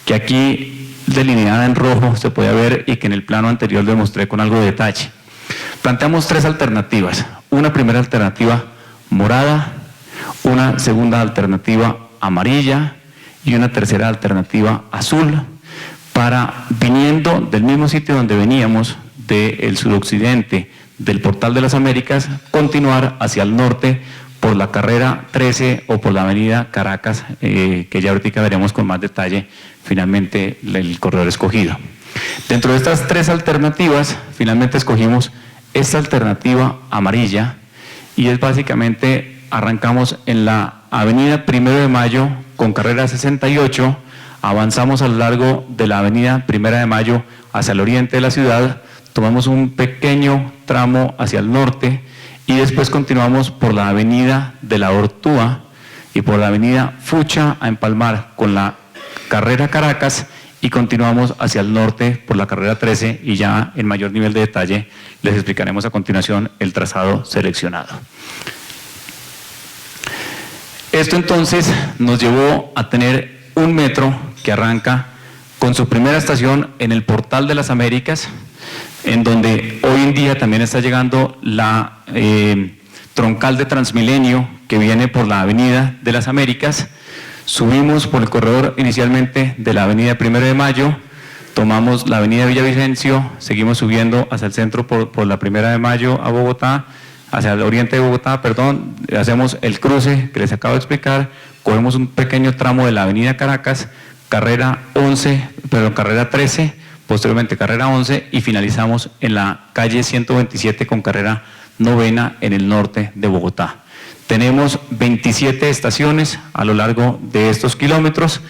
Speaker 3: que aquí delineada en rojo se puede ver y que en el plano anterior lo mostré con algo de detalle? Planteamos 3 alternativas: una primera alternativa morada, una segunda alternativa amarilla y una tercera alternativa azul, para, viniendo del mismo sitio donde veníamos, del suroccidente del Portal de las Américas, continuar hacia el norte por la carrera 13 o por la avenida Caracas, que ya ahorita veremos con más detalle finalmente el corredor escogido. Dentro de estas 3 alternativas, finalmente escogimos esta alternativa amarilla, y es básicamente, arrancamos en la avenida 1 de Mayo con carrera 68, avanzamos a lo largo de la avenida 1 de Mayo hacia el oriente de la ciudad, tomamos un pequeño tramo hacia el norte y después continuamos por la avenida de la Ortúa y por la avenida Fucha a empalmar con la carrera Caracas, y continuamos hacia el norte por la carrera 13, y ya en mayor nivel de detalle les explicaremos a continuación el trazado seleccionado. Esto entonces nos llevó a tener un metro que arranca con su primera estación en el Portal de las Américas, en donde hoy en día también está llegando la troncal de Transmilenio, que viene por la Avenida de las Américas. Subimos por el corredor inicialmente de la Avenida 1 de Mayo, tomamos la Avenida Villavicencio, seguimos subiendo hacia el centro por la 1 de Mayo a Bogotá, hacia el oriente de Bogotá, perdón, hacemos el cruce que les acabo de explicar, cogemos un pequeño tramo de la Avenida Caracas, carrera 13, posteriormente carrera 11, y finalizamos en la calle 127 con carrera 9 en el norte de Bogotá. Tenemos 27 estaciones a lo largo de estos kilómetros,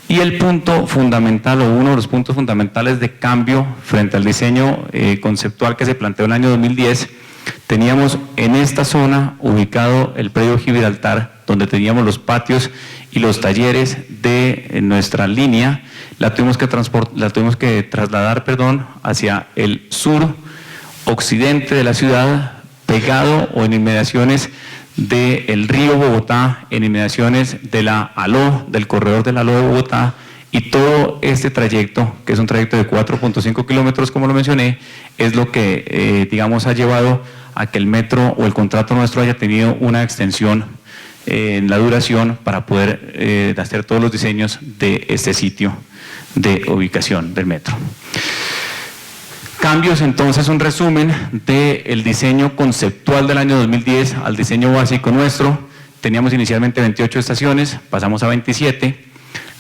Speaker 3: y el punto fundamental, o uno de los puntos fundamentales de cambio frente al diseño conceptual que se planteó en el año 2010, teníamos en esta zona ubicado el predio Gibraltar, donde teníamos los patios y los talleres de nuestra línea. La tuvimos que trasladar hacia el sur occidente de la ciudad, pegado o en inmediaciones del río Bogotá en inmediaciones de la ALO, del corredor de la ALO de Bogotá, y todo este trayecto, que es un trayecto de 4.5 kilómetros, como lo mencioné, es lo que, digamos, ha llevado a que el metro o el contrato nuestro haya tenido una extensión en la duración para poder hacer todos los diseños de este sitio de ubicación del metro. Cambios, entonces, un resumen del diseño conceptual del año 2010 al diseño básico nuestro. Teníamos inicialmente 28 estaciones, pasamos a 27.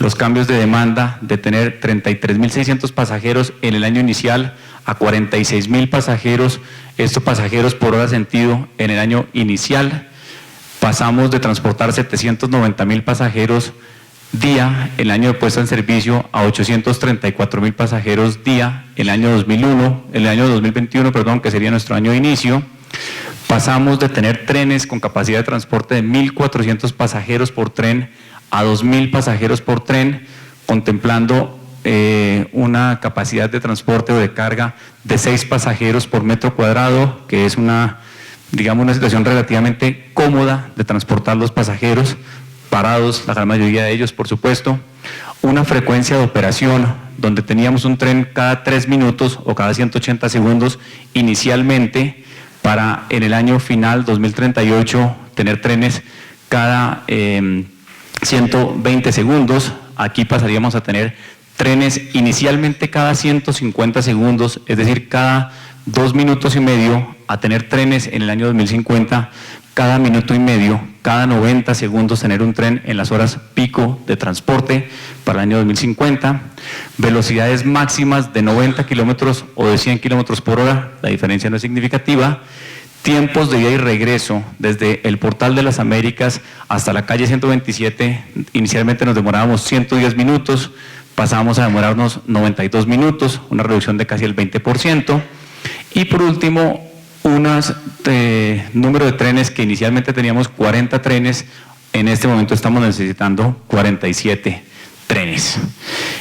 Speaker 3: Los cambios de demanda de tener 33.600 pasajeros en el año inicial a 46.000 pasajeros, estos pasajeros por hora sentido en el año inicial. Pasamos de transportar 790.000 pasajeros día en el año de puesta en servicio a 834.000 pasajeros día en el año 2021, que sería nuestro año de inicio. Pasamos de tener trenes con capacidad de transporte de 1.400 pasajeros por tren a 2.000 pasajeros por tren, contemplando una capacidad de transporte o de carga de 6 pasajeros por metro cuadrado, que es una situación relativamente cómoda de transportar los pasajeros, parados, la gran mayoría de ellos, por supuesto. Una frecuencia de operación donde teníamos un tren cada 3 minutos o cada 180 segundos inicialmente, para en el año final, 2038, tener trenes cada 120 segundos. Aquí pasaríamos a tener trenes inicialmente cada 150 segundos, es decir, cada 2 minutos y medio, a tener trenes en el año 2050 cada minuto y medio, cada 90 segundos tener un tren en las horas pico de transporte para el año 2050, velocidades máximas de 90 kilómetros o de 100 kilómetros por hora, la diferencia no es significativa. Tiempos de ida y regreso desde el Portal de las Américas hasta la calle 127, inicialmente nos demorábamos 110 minutos, pasamos a demorarnos 92 minutos, una reducción de casi el 20%. Y por último, número de trenes que inicialmente teníamos 40 trenes, en este momento estamos necesitando 47 trenes.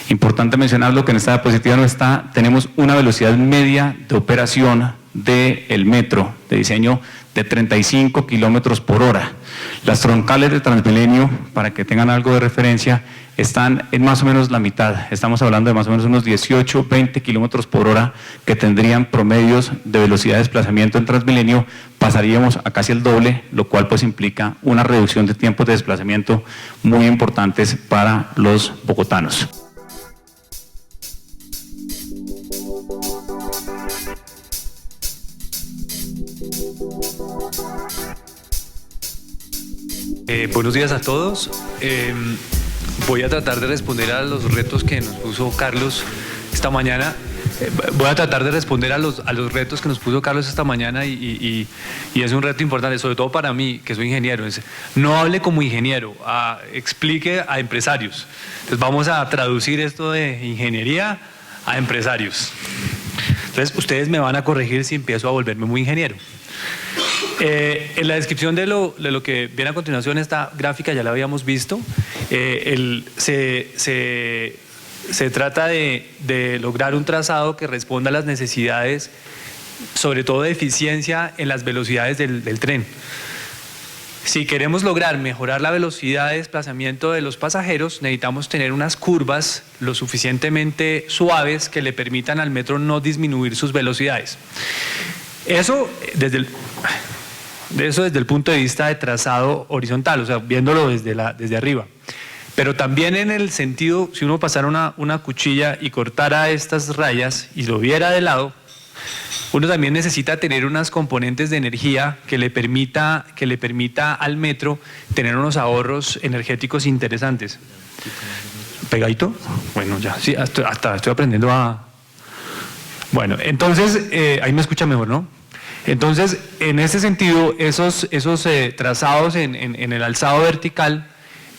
Speaker 3: Importante mencionarlo que en esta diapositiva no está, tenemos una velocidad media de operación del metro de diseño de 35 kilómetros por hora. Las troncales de Transmilenio, para que tengan algo de referencia, están en más o menos la mitad. Estamos hablando de más o menos unos 18, 20 kilómetros por hora que tendrían promedios de velocidad de desplazamiento en Transmilenio. Pasaríamos a casi el doble, lo cual pues implica una reducción de tiempos de desplazamiento muy importantes para los bogotanos.
Speaker 4: Buenos días a todos. Voy a tratar de responder a los retos que nos puso Carlos esta mañana. Voy a tratar de responder a los retos que nos puso Carlos esta mañana y es un reto importante, sobre todo para mí, que soy ingeniero. No hable como ingeniero, explique a empresarios. Entonces vamos a traducir esto de ingeniería a empresarios. Entonces ustedes me van a corregir si empiezo a volverme muy ingeniero. En la descripción de lo que viene a continuación, esta gráfica ya la habíamos visto. Se trata de lograr un trazado que responda a las necesidades, sobre todo de eficiencia en las velocidades del tren. Si queremos lograr mejorar la velocidad de desplazamiento de los pasajeros, necesitamos tener unas curvas lo suficientemente suaves que le permitan al metro no disminuir sus velocidades. Eso desde el punto de vista de trazado horizontal, o sea, viéndolo desde arriba. Pero también en el sentido, si uno pasara una cuchilla y cortara estas rayas y lo viera de lado, uno también necesita tener unas componentes de energía que le permita al metro tener unos ahorros energéticos interesantes. ¿Pegadito? Bueno, ya, sí, hasta estoy aprendiendo a... Bueno, entonces, ahí me escucha mejor, ¿no? Entonces, en ese sentido, esos trazados en el alzado vertical,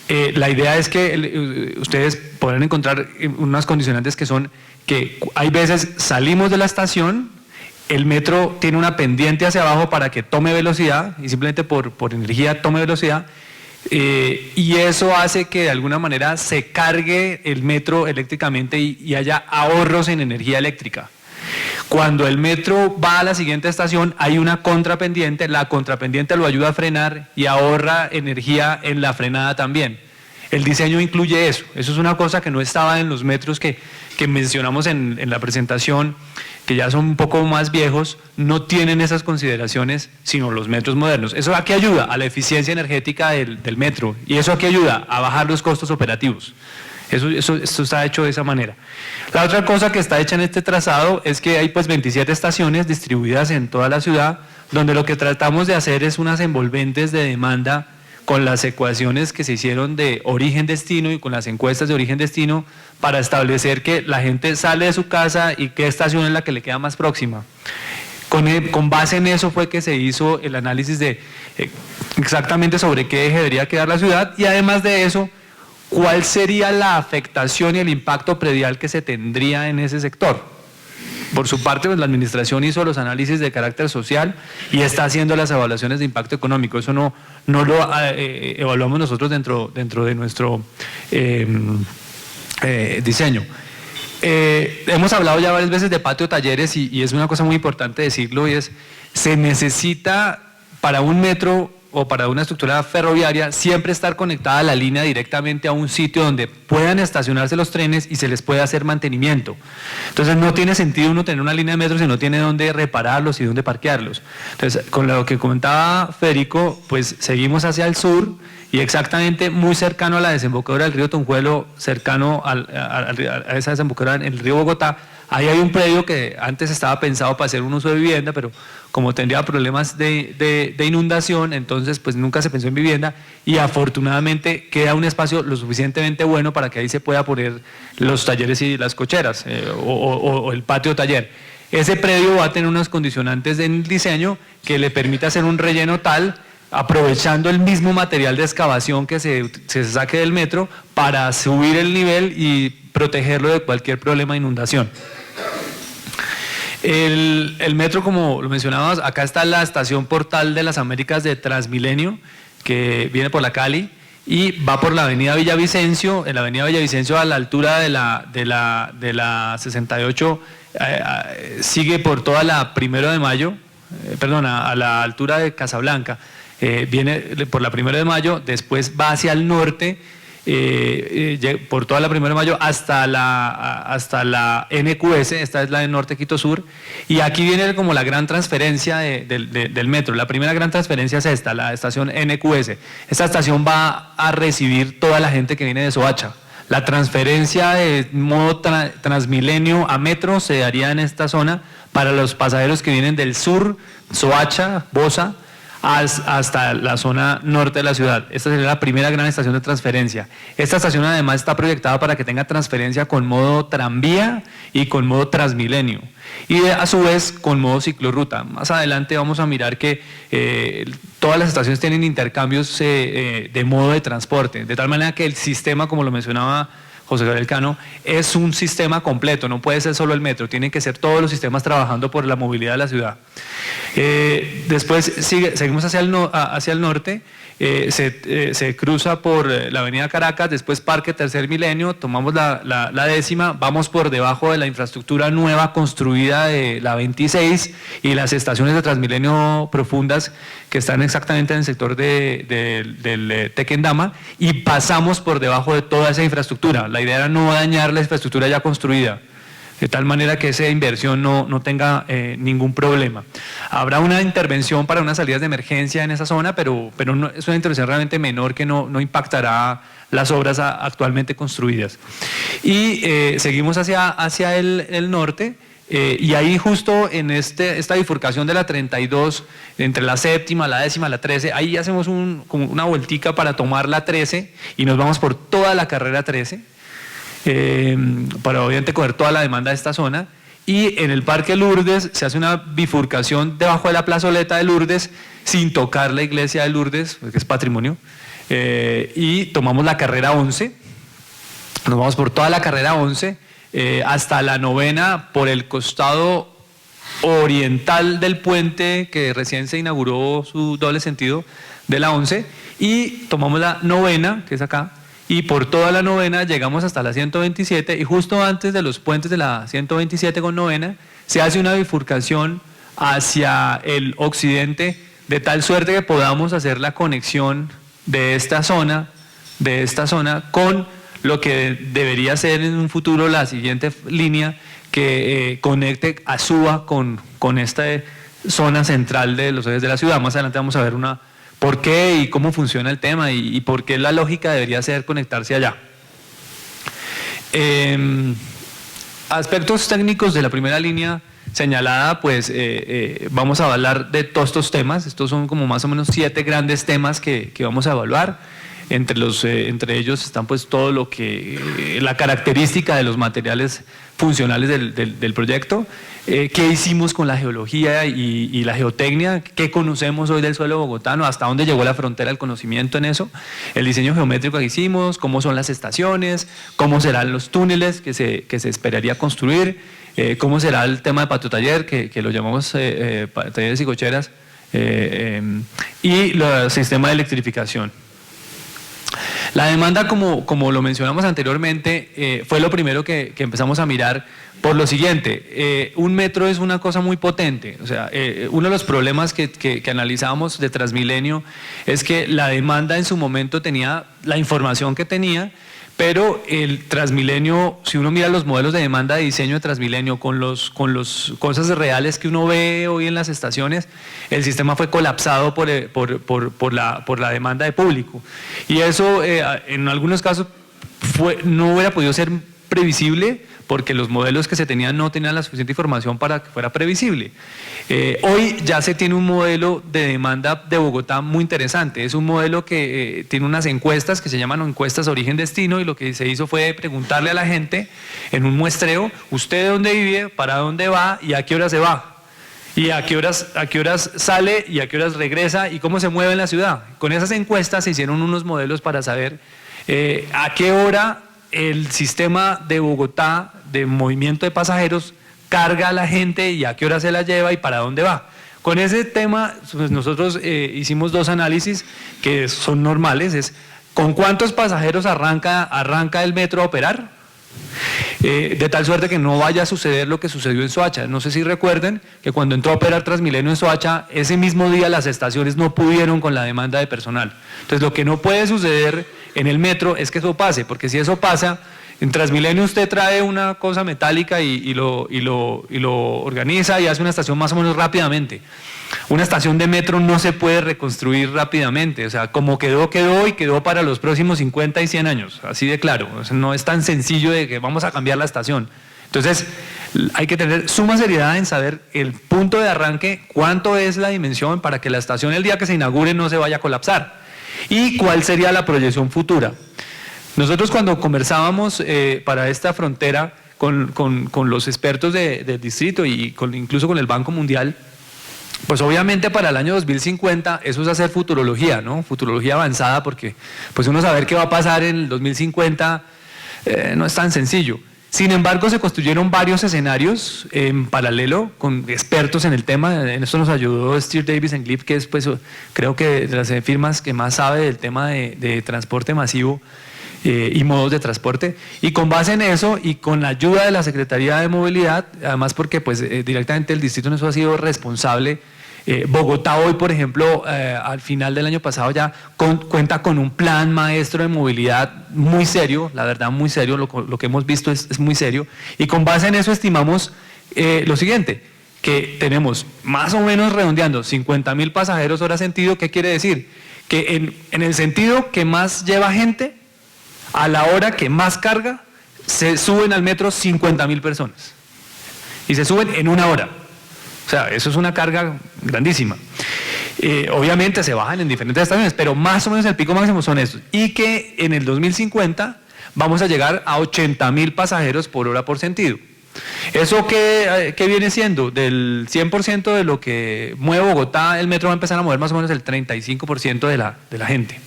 Speaker 4: la idea es que ustedes podrán encontrar unas condicionantes que son que hay veces salimos de la estación, el metro tiene una pendiente hacia abajo para que tome velocidad y simplemente por energía tome velocidad, y eso hace que de alguna manera se cargue el metro eléctricamente y haya ahorros en energía eléctrica. Cuando el metro va a la siguiente estación, hay una contrapendiente, la contrapendiente lo ayuda a frenar y ahorra energía en la frenada también. El diseño incluye eso es una cosa que no estaba en los metros que mencionamos en la presentación, que ya son un poco más viejos, no tienen esas consideraciones, sino los metros modernos. ¿Eso a qué ayuda? A la eficiencia energética del metro, y eso a qué ayuda? A bajar los costos operativos. Esto está hecho de esa manera. La otra cosa que está hecha en este trazado es que hay pues 27 estaciones distribuidas en toda la ciudad, donde lo que tratamos de hacer es unas envolventes de demanda con las ecuaciones que se hicieron de origen-destino y con las encuestas de origen-destino para establecer que la gente sale de su casa y qué estación es la que le queda más próxima. Con base en eso fue que se hizo el análisis de exactamente sobre qué eje debería quedar la ciudad, y además de eso, cuál sería la afectación y el impacto predial que se tendría en ese sector. Por su parte, pues, la administración hizo los análisis de carácter social y está haciendo las evaluaciones de impacto económico. Eso no lo evaluamos nosotros dentro de nuestro diseño. Hemos hablado ya varias veces de patio talleres y es una cosa muy importante decirlo, y es: se necesita para un metro o para una estructura ferroviaria siempre estar conectada a la línea directamente a un sitio donde puedan estacionarse los trenes y se les pueda hacer mantenimiento. Entonces no tiene sentido uno tener una línea de metro si no tiene dónde repararlos y dónde parquearlos. Entonces, con lo que comentaba Federico, pues seguimos hacia el sur y exactamente muy cercano a la desembocadura del río Tunjuelo, cercano a esa desembocadura en el río Bogotá. Ahí hay un predio que antes estaba pensado para hacer un uso de vivienda, pero como tendría problemas de inundación, entonces pues nunca se pensó en vivienda, y afortunadamente queda un espacio lo suficientemente bueno para que ahí se pueda poner los talleres y las cocheras o el patio taller. Ese predio va a tener unas condicionantes en el diseño que le permite hacer un relleno tal, aprovechando el mismo material de excavación que se saque del metro, para subir el nivel y protegerlo de cualquier problema de inundación. El metro, como lo mencionabas, acá está la estación Portal de las Américas de Transmilenio, que viene por la Cali y va por la avenida Villavicencio. En la avenida Villavicencio, a la altura de la 68, sigue por toda la 1 de Mayo, a la altura de Casablanca, viene por la 1 de Mayo, después va hacia el norte, por toda la 1 de Mayo hasta la NQS, esta es la de Norte Quito Sur, y aquí viene como la gran transferencia del metro. La primera gran transferencia es esta, la estación NQS. Esta estación va a recibir toda la gente que viene de Soacha. La transferencia de modo Transmilenio a metro se daría en esta zona para los pasajeros que vienen del sur, Soacha, Bosa, hasta la zona norte de la ciudad. Esta sería la primera gran estación de transferencia. Esta estación además está proyectada para que tenga transferencia con modo tranvía y con modo Transmilenio, y a su vez con modo ciclorruta. Más adelante vamos a mirar que todas las estaciones tienen intercambios de modo de transporte, de tal manera que el sistema, como lo mencionaba José Gabriel Cano, es un sistema completo, no puede ser solo el metro, tienen que ser todos los sistemas trabajando por la movilidad de la ciudad. Después seguimos hacia el norte, se cruza por la avenida Caracas, después Parque Tercer Milenio, tomamos la 10ª, vamos por debajo de la infraestructura nueva construida de la 26 y las estaciones de Transmilenio profundas que están exactamente en el sector del Tequendama, y pasamos por debajo de toda esa infraestructura. La idea era no dañar la infraestructura ya construida, de tal manera que esa inversión no tenga ningún problema. Habrá una intervención para unas salidas de emergencia en esa zona, pero no, es una intervención realmente menor que no impactará las obras actualmente construidas. Y seguimos hacia el norte, y ahí justo en esta bifurcación de la 32, entre la 7ª, la 10ª, la 13, ahí hacemos como una vueltica para tomar la 13 y nos vamos por toda la carrera 13. Para obviamente coger toda la demanda de esta zona, y en el Parque Lourdes se hace una bifurcación debajo de la plazoleta de Lourdes sin tocar la iglesia de Lourdes, que es patrimonio, y tomamos la carrera 11, nos vamos por toda la carrera 11 hasta la 9ª por el costado oriental del puente que recién se inauguró su doble sentido de la 11, y tomamos la 9ª, que es acá, y por toda la novena llegamos hasta la 127 y justo antes de los puentes de la 127 con novena se hace una bifurcación hacia el occidente de tal suerte que podamos hacer la conexión de esta zona con lo que debería ser en un futuro la siguiente línea que conecte a Suba con esta zona central de los ejes de la ciudad. Más adelante vamos a ver por qué y cómo funciona el tema y por qué la lógica debería ser conectarse allá. Aspectos técnicos de la primera línea señalada, pues vamos a hablar de todos estos temas. Estos son como más o menos 7 grandes temas que vamos a evaluar. Entre ellos están pues todo lo que, la característica de los materiales funcionales del proyecto, qué hicimos con la geología y la geotecnia, qué conocemos hoy del suelo bogotano, hasta dónde llegó la frontera del conocimiento en eso, el diseño geométrico que hicimos, cómo son las estaciones, cómo serán los túneles que se esperaría construir, cómo será el tema de patio taller, que lo llamamos talleres y cocheras, y el sistema de electrificación. La demanda, como lo mencionamos anteriormente, fue lo primero que empezamos a mirar por lo siguiente. Un metro es una cosa muy potente. O sea, uno de los problemas que analizábamos de Transmilenio es que la demanda en su momento tenía la información que tenía, pero el Transmilenio, si uno mira los modelos de demanda de diseño de Transmilenio con los cosas reales que uno ve hoy en las estaciones, el sistema fue colapsado por la demanda de público. Y eso en algunos casos no hubiera podido ser previsible porque los modelos que se tenían no tenían la suficiente información para que fuera previsible. Hoy ya se tiene un modelo de demanda de Bogotá muy interesante. Es un modelo que tiene unas encuestas que se llaman encuestas origen-destino, y lo que se hizo fue preguntarle a la gente en un muestreo: ¿usted dónde vive, para dónde va y a qué hora se va? Y a qué horas sale y a qué horas regresa y cómo se mueve en la ciudad. Con esas encuestas se hicieron unos modelos para saber a qué hora el sistema de Bogotá de movimiento de pasajeros carga a la gente y a qué hora se la lleva y para dónde va. Con ese tema, pues nosotros hicimos 2 análisis que son normales. Es ¿con cuántos pasajeros arranca el metro a operar? De tal suerte que no vaya a suceder lo que sucedió en Soacha. No sé si recuerden que cuando entró a operar Transmilenio en Soacha, ese mismo día las estaciones no pudieron con la demanda de personal. Entonces lo que no puede suceder en el metro es que eso pase, porque si eso pasa, en Transmilenio usted trae una cosa metálica y lo organiza y hace una estación más o menos rápidamente. Una estación de metro no se puede reconstruir rápidamente, o sea, como quedó y quedó para los próximos 50 y 100 años, así de claro. O sea, no es tan sencillo de que vamos a cambiar la estación. Entonces, hay que tener suma seriedad en saber el punto de arranque, cuánto es la dimensión para que la estación el día que se inaugure no se vaya a colapsar, y cuál sería la proyección futura. Nosotros cuando conversábamos para esta frontera con los expertos del distrito y incluso con el Banco Mundial, pues obviamente para el año 2050 eso es hacer futurología, ¿no? Futurología avanzada, porque pues uno saber qué va a pasar en el 2050 no es tan sencillo. Sin embargo, se construyeron varios escenarios en paralelo con expertos en el tema. En esto nos ayudó Steve Davis en GLIP, que es pues, creo que de las firmas que más sabe del tema de transporte masivo y modos de transporte. Y con base en eso y con la ayuda de la Secretaría de Movilidad, además porque pues, directamente el distrito en eso ha sido responsable. Bogotá hoy, por ejemplo, al final del año pasado ya cuenta con un plan maestro de movilidad muy serio, la verdad muy serio, lo que hemos visto es muy serio, y con base en eso estimamos lo siguiente, que tenemos más o menos redondeando 50.000 pasajeros hora sentido. ¿Qué quiere decir? Que en el sentido que más lleva gente, a la hora que más carga, se suben al metro 50.000 personas, y se suben en una hora. O sea, eso es una carga grandísima. Obviamente se bajan en diferentes estaciones, pero más o menos el pico máximo son estos. Y que en el 2050 vamos a llegar a 80.000 pasajeros por hora por sentido. ¿Eso qué viene siendo? Del 100% de lo que mueve Bogotá, el metro va a empezar a mover más o menos el 35% de la gente.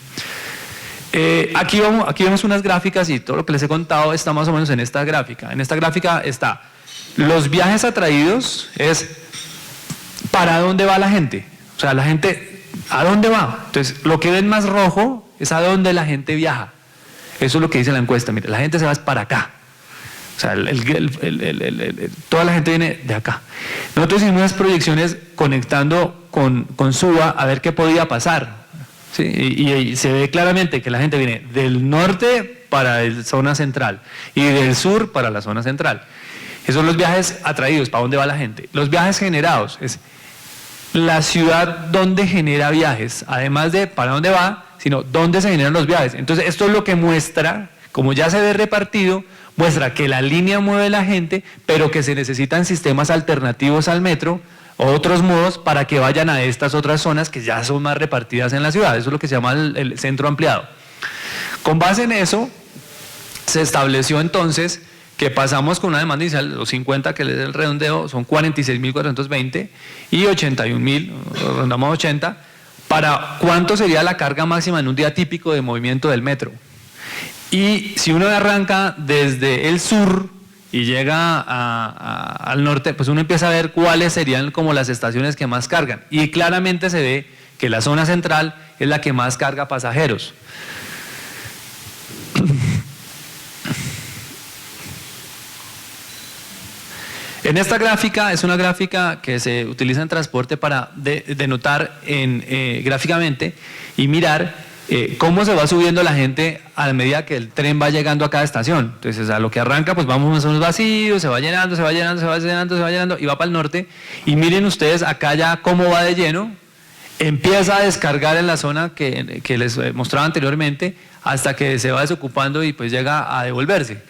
Speaker 4: Aquí vemos unas gráficas y todo lo que les he contado está más o menos en esta gráfica. En esta gráfica está los viajes atraídos, es ¿para dónde va la gente? O sea, la gente, ¿a dónde va? Entonces, lo que ven más rojo es a dónde la gente viaja. Eso es lo que dice la encuesta. Mire, la gente se va para acá. O sea, toda la gente viene de acá. Nosotros hicimos unas proyecciones conectando con Suba a ver qué podía pasar. ¿Sí? Y se ve claramente que la gente viene del norte para la zona central y del sur para la zona central. Esos son los viajes atraídos, ¿para dónde va la gente? Los viajes generados, es la ciudad donde genera viajes, además de para dónde va, sino dónde se generan los viajes. Entonces, esto es lo que muestra, como ya se ve repartido, muestra que la línea mueve la gente, pero que se necesitan sistemas alternativos al metro, o otros modos para que vayan a estas otras zonas que ya son más repartidas en la ciudad. Eso es lo que se llama el centro ampliado. Con base en eso, se estableció entonces que pasamos con una demanda inicial, los 50 que les dé el redondeo, son 46.420 y 81.000, rondamos 80, para cuánto sería la carga máxima en un día típico de movimiento del metro. Y si uno arranca desde el sur y llega al norte, pues uno empieza a ver cuáles serían como las estaciones que más cargan. Y claramente se ve que la zona central es la que más carga pasajeros. En esta gráfica, es una gráfica que se utiliza en transporte para denotar gráficamente y mirar cómo se va subiendo la gente a medida que el tren va llegando a cada estación. Entonces, a lo que arranca, pues vamos más o menos vacíos, se va llenando, se va llenando, se va llenando, se va llenando y va para el norte. Y miren ustedes acá ya cómo va de lleno, empieza a descargar en la zona que les mostraba anteriormente hasta que se va desocupando y pues llega a devolverse.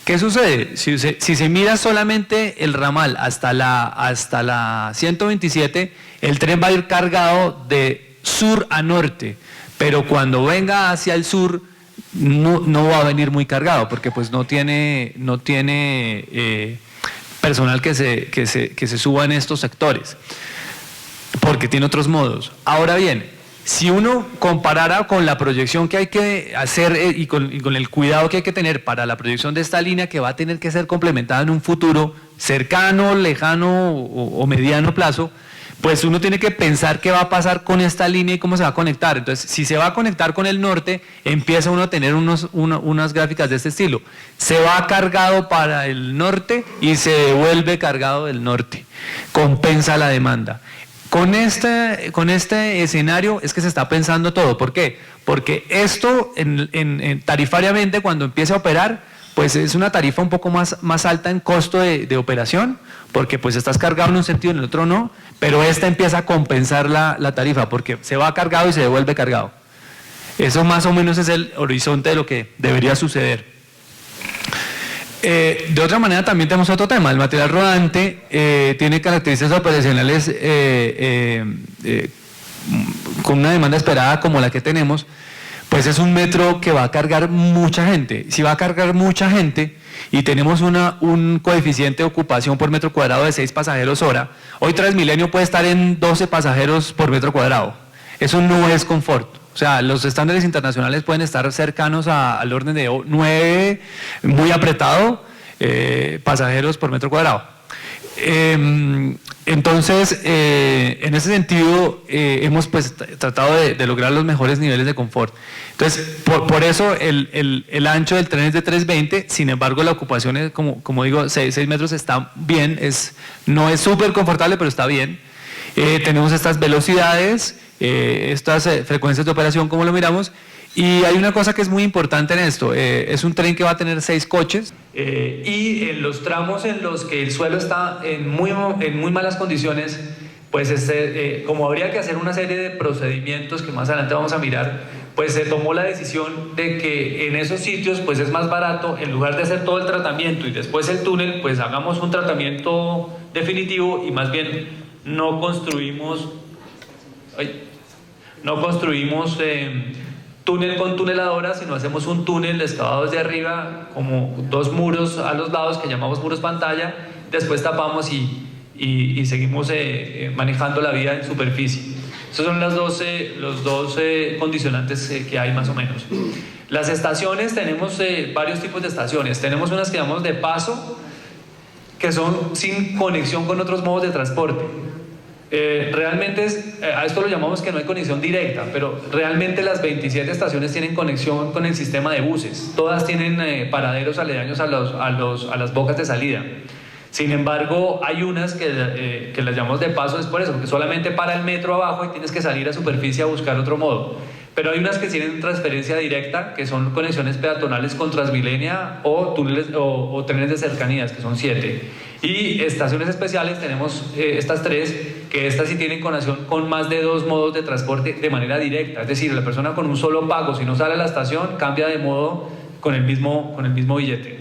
Speaker 4: ¿Qué sucede? Si se mira solamente el ramal hasta la 127, el tren va a ir cargado de sur a norte, pero cuando venga hacia el sur no va a venir muy cargado, porque pues no tiene personal que se suba en estos sectores, porque tiene otros modos. Ahora bien, si uno comparara con la proyección que hay que hacer y con el cuidado que hay que tener para la proyección de esta línea, que va a tener que ser complementada en un futuro cercano, lejano o mediano plazo, pues uno tiene que pensar qué va a pasar con esta línea y cómo se va a conectar. Entonces, si se va a conectar con el norte, empieza uno a tener unas gráficas de este estilo. Se va cargado para el norte y se devuelve cargado del norte. Compensa la demanda. Con este escenario es que se está pensando todo. ¿Por qué? Porque esto tarifariamente cuando empiece a operar, pues es una tarifa un poco más alta en costo de operación, porque pues estás cargado en un sentido y en el otro no, pero esta empieza a compensar la tarifa, porque se va cargado y se devuelve cargado. Eso más o menos es el horizonte de lo que debería suceder. De otra manera también tenemos otro tema. El material rodante tiene características operacionales con una demanda esperada como la que tenemos, pues es un metro que va a cargar mucha gente. Si va a cargar mucha gente y tenemos un coeficiente de ocupación por metro cuadrado de 6 pasajeros hora, hoy Transmilenio puede estar en 12 pasajeros por metro cuadrado. Eso no es confort. O sea, los estándares internacionales pueden estar cercanos al orden de 9, muy apretado, pasajeros por metro cuadrado. Entonces, en ese sentido, hemos pues tratado de lograr los mejores niveles de confort. Entonces, por eso el ancho del tren es de 320, sin embargo la ocupación es, como digo, 6 metros está bien, no es súper confortable, pero está bien. Tenemos estas velocidades, estas frecuencias de operación, como lo miramos, y hay una cosa que es muy importante en esto, es un tren que va a tener 6 coches, y en los tramos en los que el suelo está en muy malas condiciones, pues como habría que hacer una serie de procedimientos que más adelante vamos a mirar, pues se tomó la decisión de que en esos sitios pues es más barato, en lugar de hacer todo el tratamiento y después el túnel, pues hagamos un tratamiento definitivo y más bien no construimos túnel con tuneladora, sino hacemos un túnel excavado desde arriba, como 2 muros a los lados que llamamos muros pantalla, después tapamos y seguimos manejando la vía en superficie. Esos son los dos condicionantes que hay más o menos. Las estaciones, tenemos varios tipos de estaciones. Tenemos unas que llamamos de paso, que son sin conexión con otros modos de transporte. Realmente a esto lo llamamos que no hay conexión directa, pero realmente las 27 estaciones tienen conexión con el sistema de buses. Todas tienen paraderos aledaños a las bocas de salida. Sin embargo, hay unas que las llamamos de paso, es por eso, porque solamente para el metro abajo y tienes que salir a superficie a buscar otro modo. Pero hay unas que tienen transferencia directa, que son conexiones peatonales con Transmilenio o túneles o trenes de cercanías, que son 7. Y estaciones especiales tenemos estas 3, que estas sí tienen conexión con más de 2 modos de transporte de manera directa. Es decir, la persona con un solo pago, si no sale a la estación, cambia de modo con el mismo billete.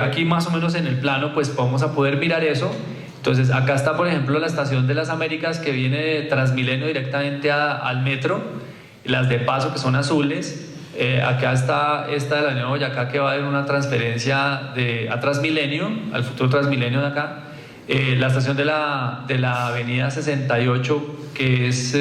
Speaker 4: Aquí más o menos en el plano pues vamos a poder mirar eso. Entonces acá está por ejemplo la estación de las Américas que viene de Transmilenio directamente al metro, las de paso que son azules. Acá está esta de la Nueva Boyacá que va a haber una transferencia a Transmilenio, al futuro Transmilenio de acá. La estación de la avenida 68 que es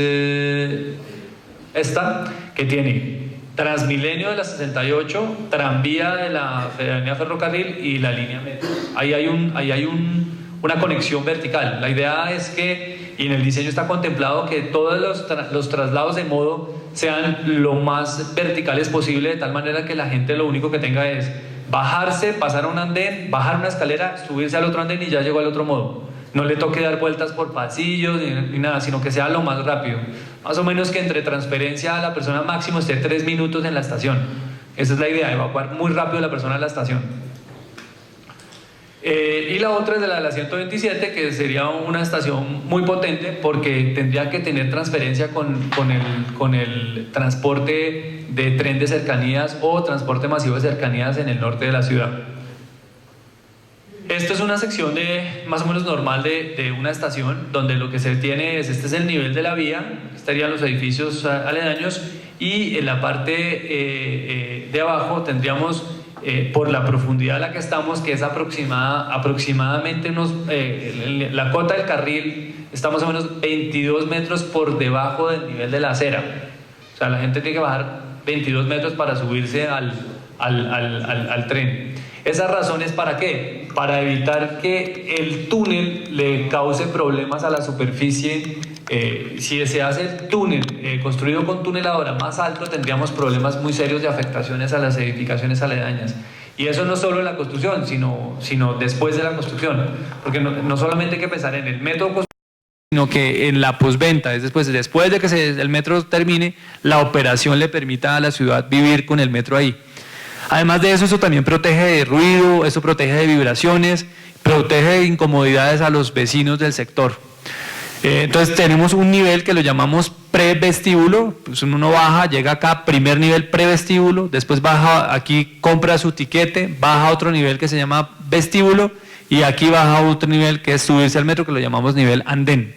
Speaker 4: esta, que tiene Transmilenio de la 68, tranvía de la avenida Ferrocarril y la línea metro. Ahí hay una conexión vertical. La idea es que, y en el diseño está contemplado, que todos los traslados de modo sean lo más verticales posible, de tal manera que la gente lo único que tenga es bajarse, pasar a un andén, bajar una escalera, subirse al otro andén y ya llegó al otro modo. No le toque dar vueltas por pasillos ni nada, sino que sea lo más rápido. Más o menos que entre transferencia a la persona máximo esté 3 minutos en la estación. Esa es la idea, evacuar muy rápido a la persona a la estación. Y la otra es de la 127, que sería una estación muy potente porque tendría que tener transferencia con el transporte de tren de cercanías o transporte masivo de cercanías en el norte de la ciudad. Esto es una sección más o menos normal de una estación, donde lo que se tiene este es el nivel de la vía, estarían los edificios aledaños, y en la parte de abajo tendríamos, por la profundidad a la que estamos, que es aproximadamente la cota del carril está más o menos 22 metros por debajo del nivel de la acera. O sea, la gente tiene que bajar 22 metros para subirse al tren. ¿Esa razón es para qué? Para evitar que el túnel le cause problemas a la superficie. Si se hace el túnel construido con tuneladora más alto, tendríamos problemas muy serios de afectaciones a las edificaciones aledañas. Y eso no solo en la construcción, sino después de la construcción. Porque no solamente hay que pensar en el método constructivo, sino que en la postventa, es después de que el metro termine, la operación le permita a la ciudad vivir con el metro ahí. Además de eso, eso también protege de ruido, eso protege de vibraciones, protege de incomodidades a los vecinos del sector. Entonces tenemos un nivel que lo llamamos prevestíbulo, pues uno baja, llega acá, primer nivel prevestíbulo, después baja aquí, compra su tiquete, baja a otro nivel que se llama vestíbulo y aquí baja a otro nivel que es subirse al metro, que lo llamamos nivel andén.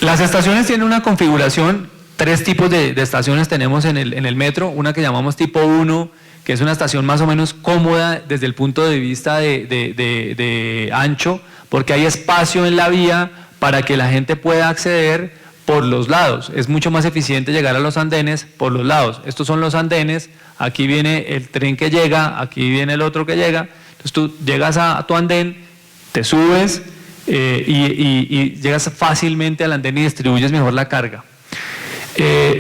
Speaker 4: Las estaciones tienen una configuración. 3 tipos de estaciones tenemos en el metro, una que llamamos tipo 1, que es una estación más o menos cómoda desde el punto de vista de ancho, porque hay espacio en la vía para que la gente pueda acceder por los lados. Es mucho más eficiente llegar a los andenes por los lados. Estos son los andenes, aquí viene el tren que llega, aquí viene el otro que llega. Entonces tú llegas a tu andén, te subes y llegas fácilmente al andén y distribuyes mejor la carga.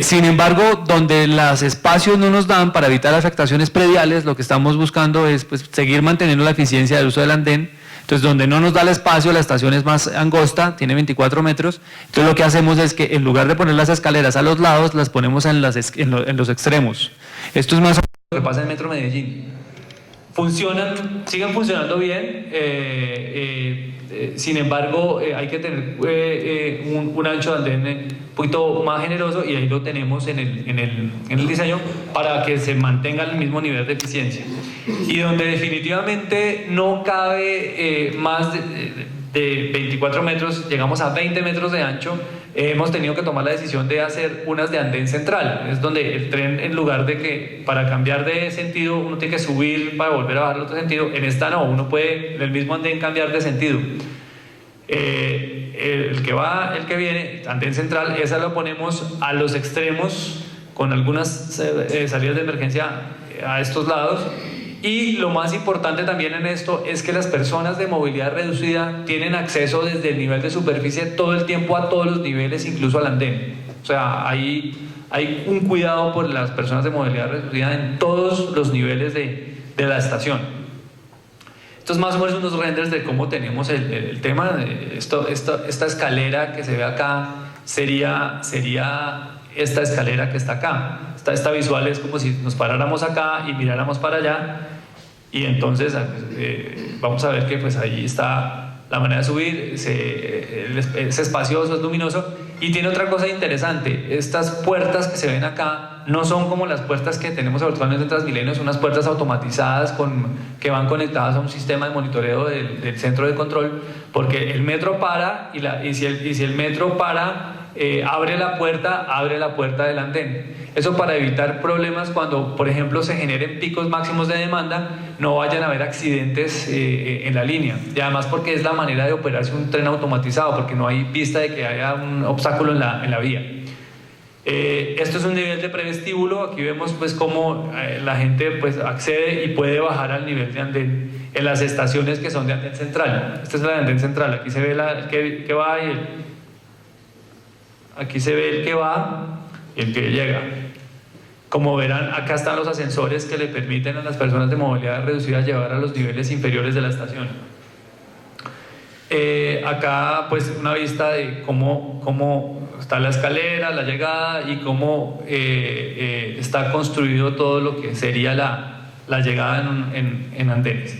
Speaker 4: Sin embargo, donde los espacios no nos dan para evitar afectaciones prediales, lo que estamos buscando es pues, seguir manteniendo la eficiencia del uso del andén. Entonces, donde no nos da el espacio, la estación es más angosta, tiene 24 metros. Entonces, lo que hacemos es que en lugar de poner las escaleras a los lados, las ponemos en los extremos. Esto es más o menos lo que pasa en el Metro Medellín. Siguen funcionando bien. Sin embargo, hay que tener un ancho de andén un poquito más generoso, y ahí lo tenemos en el diseño para que se mantenga el mismo nivel de eficiencia. Y donde definitivamente no cabe más de 24 metros, llegamos a 20 metros de ancho, hemos tenido que tomar la decisión de hacer unas de andén central. Es donde el tren, en lugar de que para cambiar de sentido uno tiene que subir para volver a bajar al otro sentido, en esta no, uno puede en el mismo andén cambiar de sentido. El que viene, andén central, esa lo ponemos a los extremos con algunas salidas de emergencia a estos lados, Y lo más importante también en esto es que las personas de movilidad reducida tienen acceso desde el nivel de superficie todo el tiempo a todos los niveles, incluso al andén. O sea, hay un cuidado por las personas de movilidad reducida en todos los niveles de la estación. Estos más o menos unos renders de cómo tenemos el tema. Esta escalera que se ve acá sería esta escalera que está acá. Esta visual es como si nos paráramos acá y miráramos para allá, y entonces vamos a ver que pues ahí está la manera de subir. Es espacioso, es luminoso, y tiene otra cosa interesante. Estas puertas que se ven acá no son como las puertas que tenemos actualmente en Transmilenio, son unas puertas automatizadas que van conectadas a un sistema de monitoreo del centro de control, porque el metro para y si el metro para, abre la puerta del andén. Eso para evitar problemas cuando, por ejemplo, se generen picos máximos de demanda, no vayan a haber accidentes en la línea. Y además porque es la manera de operarse un tren automatizado, porque no hay vista de que haya un obstáculo en la vía. Esto es un nivel de prevestíbulo. Aquí vemos pues cómo la gente pues accede y puede bajar al nivel de andén en las estaciones que son de andén central. Este es el andén central. Aquí se ve el que va y aquí se ve el que va y el que llega. Como verán, acá están los ascensores que le permiten a las personas de movilidad reducida llevar a los niveles inferiores de la estación. Acá pues una vista de cómo está la escalera, la llegada, y cómo está construido todo lo que sería la llegada en andenes.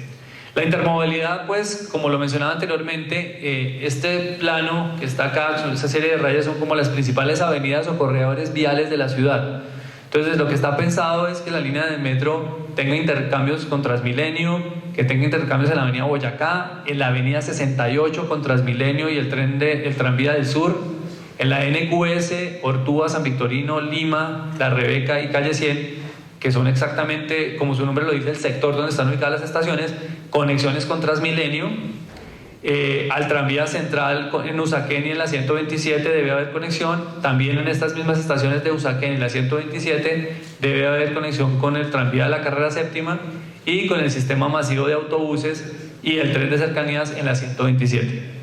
Speaker 4: La intermovilidad, pues, como lo mencionaba anteriormente, este plano que está acá, esa serie de rayas son como las principales avenidas o corredores viales de la ciudad. Entonces, lo que está pensado es que la línea de metro tenga intercambios con Transmilenio, que tenga intercambios en la avenida Boyacá, en la avenida 68 con Transmilenio y el tranvía del sur, en la NQS, Ortúa, San Victorino, Lima, La Rebeca y Calle 100, que son exactamente, como su nombre lo dice, el sector donde están ubicadas las estaciones, conexiones con Transmilenio. Al tranvía central en Usaquén y en la 127 debe haber conexión. También en estas mismas estaciones de Usaquén y la 127 debe haber conexión con el tranvía de la carrera séptima y con el sistema masivo de autobuses y el tren de cercanías en la 127.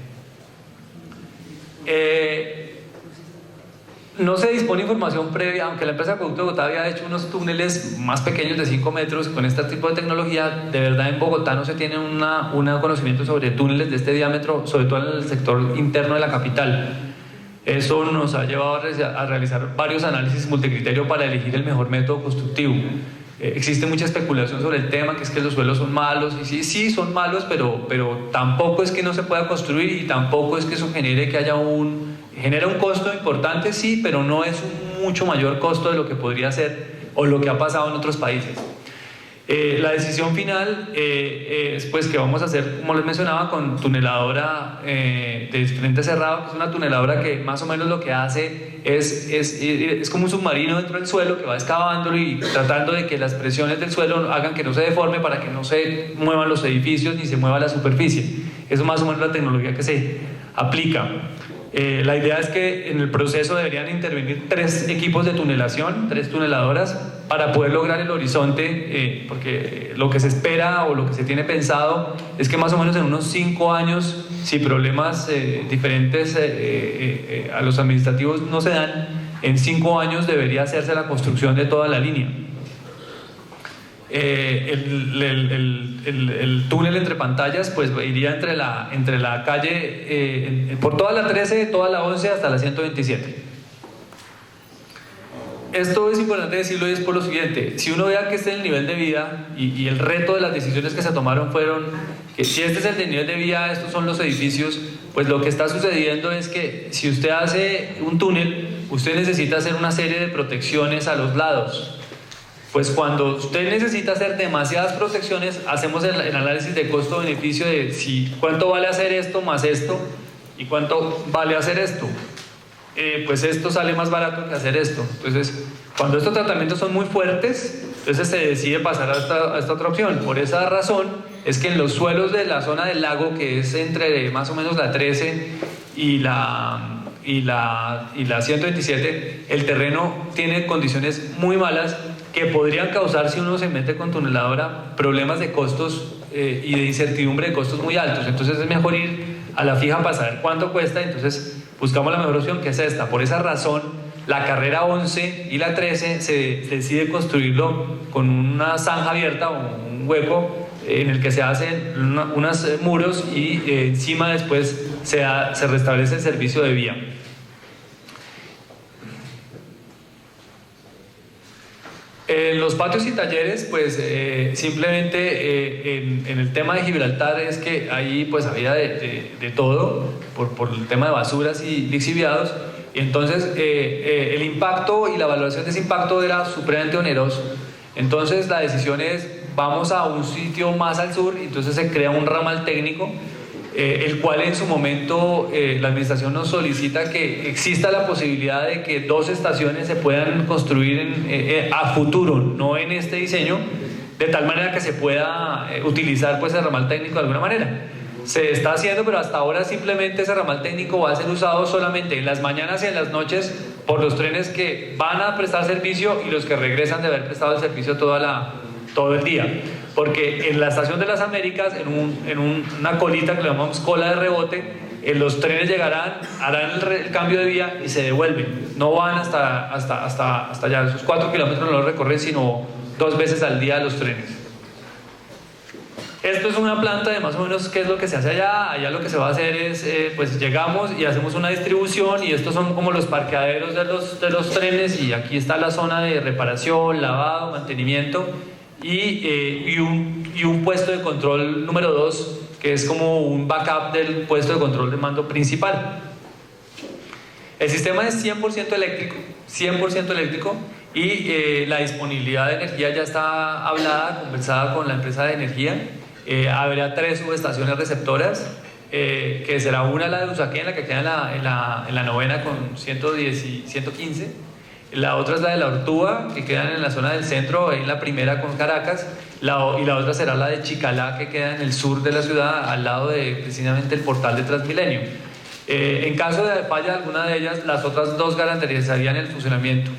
Speaker 4: No se dispone información previa, aunque la empresa de Acueducto de Bogotá había hecho unos túneles más pequeños de 5 metros con este tipo de tecnología. De verdad en Bogotá no se tiene un conocimiento sobre túneles de este diámetro, sobre todo en el sector interno de la capital. Eso nos ha llevado a realizar varios análisis multicriterio para elegir el mejor método constructivo. Existe mucha especulación sobre el tema, que es que los suelos son malos, y sí son malos, pero tampoco es que no se pueda construir, y tampoco es que eso genere que haya genera un costo importante, sí, pero no es un mucho mayor costo de lo que podría ser o lo que ha pasado en otros países. La decisión final es pues que vamos a hacer, como les mencionaba, con tuneladora de frente cerrado, que es una tuneladora que más o menos lo que hace es como un submarino dentro del suelo que va excavándolo y tratando de que las presiones del suelo hagan que no se deforme para que no se muevan los edificios ni se mueva la superficie. Eso es más o menos la tecnología que se aplica. La idea es que en el proceso deberían intervenir 3 equipos de tunelación, 3 tuneladoras, para poder lograr el horizonte, porque lo que se espera o lo que se tiene pensado es que más o menos en unos 5 años, si problemas diferentes a los administrativos no se dan, en 5 años debería hacerse la construcción de toda la línea. El túnel entre pantallas pues iría entre la calle por toda la 13, toda la 11 hasta la 127. Esto es importante decirlo, y es por lo siguiente: si uno vea que este es el nivel de vida y el reto de las decisiones que se tomaron fueron que si este es el nivel de vida, estos son los edificios, pues lo que está sucediendo es que si usted hace un túnel, usted necesita hacer una serie de protecciones a los lados. Pues cuando usted necesita hacer demasiadas protecciones, hacemos el análisis de costo-beneficio de cuánto vale hacer esto más esto y cuánto vale hacer esto. Pues esto sale más barato que hacer esto. Entonces, cuando estos tratamientos son muy fuertes, entonces se decide pasar a esta otra opción. Por esa razón es que en los suelos de la zona del lago, que es entre más o menos la 13 y la 127, el terreno tiene condiciones muy malas que podrían causar, si uno se mete con tuneladora, problemas de costos y de incertidumbre de costos muy altos. Entonces es mejor ir a la fija para saber cuánto cuesta, entonces buscamos la mejor opción, que es esta. Por esa razón, la carrera 11 y la 13 se decide construirlo con una zanja abierta o un hueco en el que se hacen unos muros y encima después se restablece el servicio de vía. En los patios y talleres, pues simplemente en el tema de Gibraltar es que ahí pues había de todo por el tema de basuras y lixiviados, y entonces el impacto y la evaluación de ese impacto era supremamente oneroso. Entonces la decisión es, vamos a un sitio más al sur, y entonces se crea un ramal técnico, el cual en su momento la administración nos solicita que exista la posibilidad de que 2 estaciones se puedan construir a futuro, no en este diseño, de tal manera que se pueda utilizar pues el ramal técnico de alguna manera. Se está haciendo, pero hasta ahora simplemente ese ramal técnico va a ser usado solamente en las mañanas y en las noches por los trenes que van a prestar servicio y los que regresan de haber prestado el servicio todo el día. Porque en la estación de las Américas, en una colita que le llamamos cola de rebote, los trenes llegarán, harán el cambio de vía y se devuelven. No van hasta allá. Esos 4 kilómetros no los recorren sino 2 veces al día los trenes. Esto es una planta de más o menos qué es lo que se hace allá. Allá lo que se va a hacer es, pues llegamos y hacemos una distribución, y estos son como los parqueaderos de los trenes, y aquí está la zona de reparación, lavado, mantenimiento, y un puesto de control número 2, que es como un backup del puesto de control de mando principal. El sistema es 100% eléctrico, y la disponibilidad de energía ya está hablada, conversada con la empresa de energía. Habrá 3 subestaciones receptoras, que será una la de Usaquén, la que queda en la novena con 110 y 115. La otra es la de La Ortúa, que queda en la zona del centro, en la primera con Caracas, y la otra será la de Chicalá, que queda en el sur de la ciudad, al lado de precisamente el portal de Transmilenio. En caso de falla alguna de ellas, las otras 2 garantizarían el funcionamiento.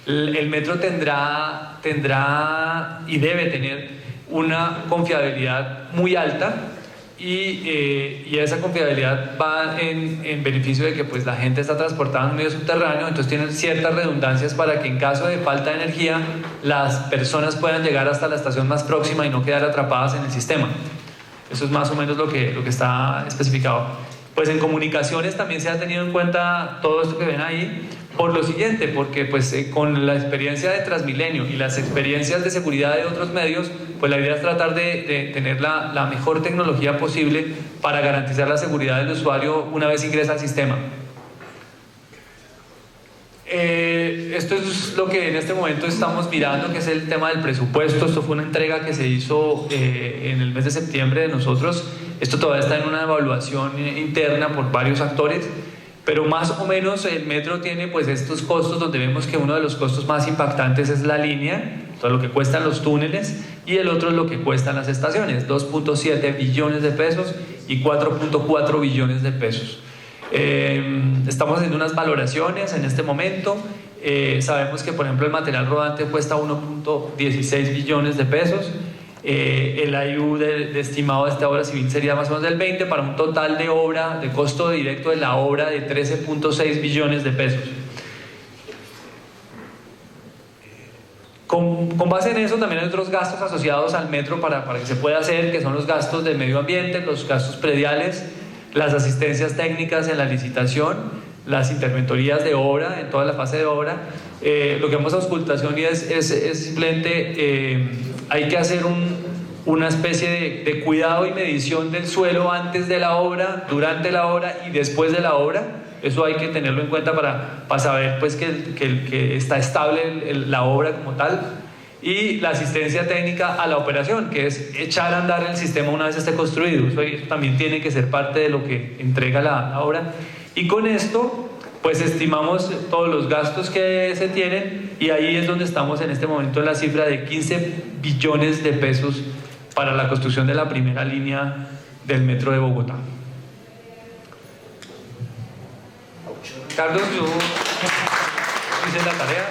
Speaker 4: El metro tendrá y debe tener una confiabilidad muy alta, y esa confiabilidad va en beneficio de que pues la gente está transportada en medio subterráneo, entonces tienen ciertas redundancias para que en caso de falta de energía las personas puedan llegar hasta la estación más próxima y no quedar atrapadas en el sistema. Eso es más o menos lo que está especificado. Pues en comunicaciones también se ha tenido en cuenta todo esto que ven ahí, por lo siguiente, porque pues con la experiencia de Transmilenio y las experiencias de seguridad de otros medios, pues la idea es tratar de tener la mejor tecnología posible para garantizar la seguridad del usuario una vez ingresa al sistema. Esto es lo que en este momento estamos mirando, que es el tema del presupuesto. Esto fue una entrega que se hizo en el mes de septiembre de nosotros. Esto todavía está en una evaluación interna por varios actores, pero más o menos el metro tiene pues estos costos, donde vemos que uno de los costos más impactantes es la línea, todo lo que cuestan los túneles, y el otro es lo que cuestan las estaciones, 2.7 billones de pesos y 4.4 billones de pesos. Estamos haciendo unas valoraciones en este momento. Sabemos que, por ejemplo, el material rodante cuesta 1.16 billones de pesos. El IU de estimado de esta obra civil sería más o menos del 20, para un total de obra, de costo directo de la obra, de 13.6 billones de pesos. Con base en eso también hay otros gastos asociados al metro para que se pueda hacer, que son los gastos de medio ambiente, los gastos prediales, las asistencias técnicas en la licitación, las interventorías de obra, en toda la fase de obra. Lo que vamos a auscultación es simplemente hay que hacer una especie de cuidado y medición del suelo antes de la obra, durante la obra y después de la obra. Eso hay que tenerlo en cuenta para saber pues, que está estable la obra como tal. Y la asistencia técnica a la operación, que es echar a andar el sistema una vez esté construido. Eso también tiene que ser parte de lo que entrega la obra. Y con esto, pues estimamos todos los gastos que se tienen, y ahí es donde estamos en este momento en la cifra de 15 billones de pesos para la construcción de la primera línea del metro de Bogotá. Carlos, yo hice la tarea.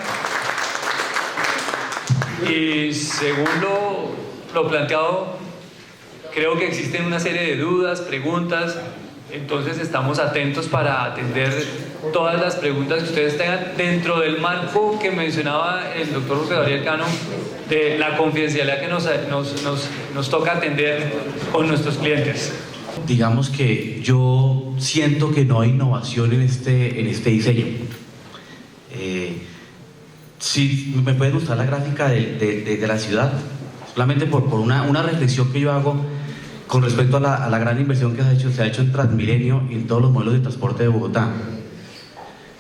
Speaker 4: Y según lo planteado, creo que existen una serie de dudas, preguntas, entonces estamos atentos para atender todas las preguntas que ustedes tengan dentro del marco que mencionaba el doctor José Gabriel Cano, de la confidencialidad que nos toca atender con nuestros clientes.
Speaker 5: Digamos que yo siento que no hay innovación en este diseño. Si me puede mostrar la gráfica de la ciudad, solamente por una reflexión que yo hago con respecto a la gran inversión que se ha hecho en Transmilenio y en todos los modelos de transporte de Bogotá.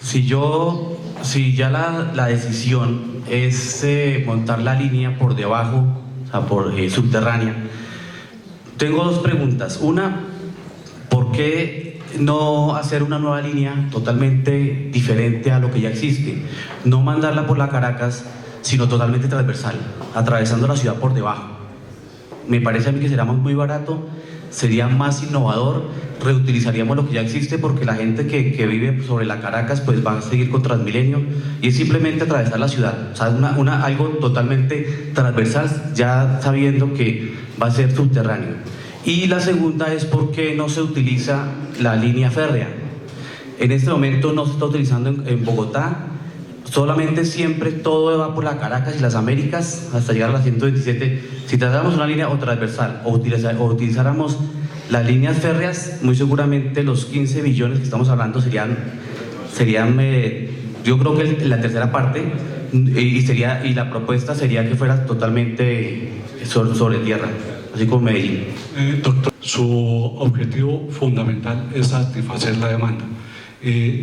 Speaker 5: Si ya la decisión es montar la línea por debajo, o sea, por subterránea, tengo dos preguntas. Una, ¿por qué no hacer una nueva línea totalmente diferente a lo que ya existe? No mandarla por la Caracas, sino totalmente transversal, atravesando la ciudad por debajo. Me parece a mí que será muy barato, sería más innovador, reutilizaríamos lo que ya existe, porque la gente que vive sobre la Caracas pues va a seguir con Transmilenio, y es simplemente atravesar la ciudad, o sea, algo totalmente transversal, ya sabiendo que va a ser subterráneo. Y la segunda es por qué no se utiliza la línea férrea. En este momento no se está utilizando en Bogotá, solamente siempre todo va por la Caracas y las Américas hasta llegar a la 127. Si tratáramos una línea o transversal o utilizáramos las líneas férreas, muy seguramente los 15 billones que estamos hablando serían yo creo que la tercera parte, y la propuesta sería que fuera totalmente sobre tierra, así como Medellín.
Speaker 2: Doctor, su objetivo fundamental es satisfacer la demanda,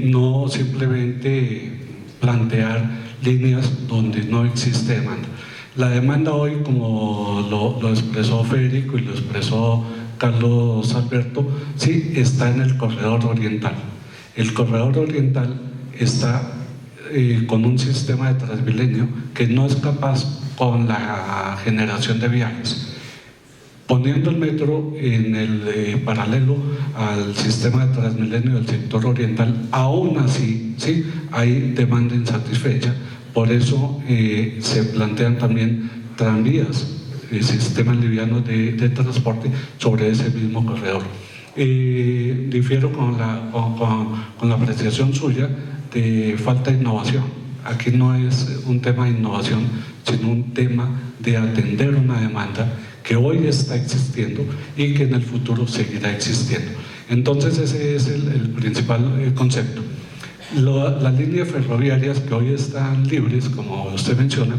Speaker 2: no simplemente plantear líneas donde no existe demanda. La demanda hoy, como lo expresó Federico y lo expresó Carlos Alberto, sí está en el corredor oriental. El corredor oriental está con un sistema de Transmilenio que no es capaz con la generación de viajes. Poniendo el metro en el paralelo al sistema de Transmilenio del sector oriental, aún así sí hay demanda insatisfecha. Por eso se plantean también tranvías, sistemas livianos de transporte sobre ese mismo corredor. Difiero con la apreciación suya de falta de innovación. Aquí no es un tema de innovación, sino un tema de atender una demanda que hoy está existiendo y que en el futuro seguirá existiendo. Entonces ese es el principal concepto. Las líneas ferroviarias que hoy están libres, como usted menciona,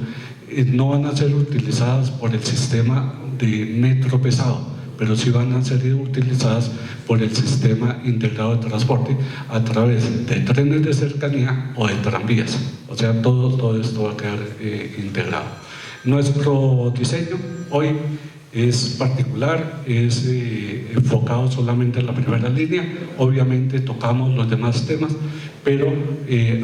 Speaker 2: no van a ser utilizadas por el sistema de metro pesado, pero sí van a ser utilizadas por el sistema integrado de transporte a través de trenes de cercanía o de tranvías. O sea, todo esto va a quedar integrado. Nuestro diseño hoy es particular, es enfocado solamente en la primera línea. Obviamente tocamos los demás temas, pero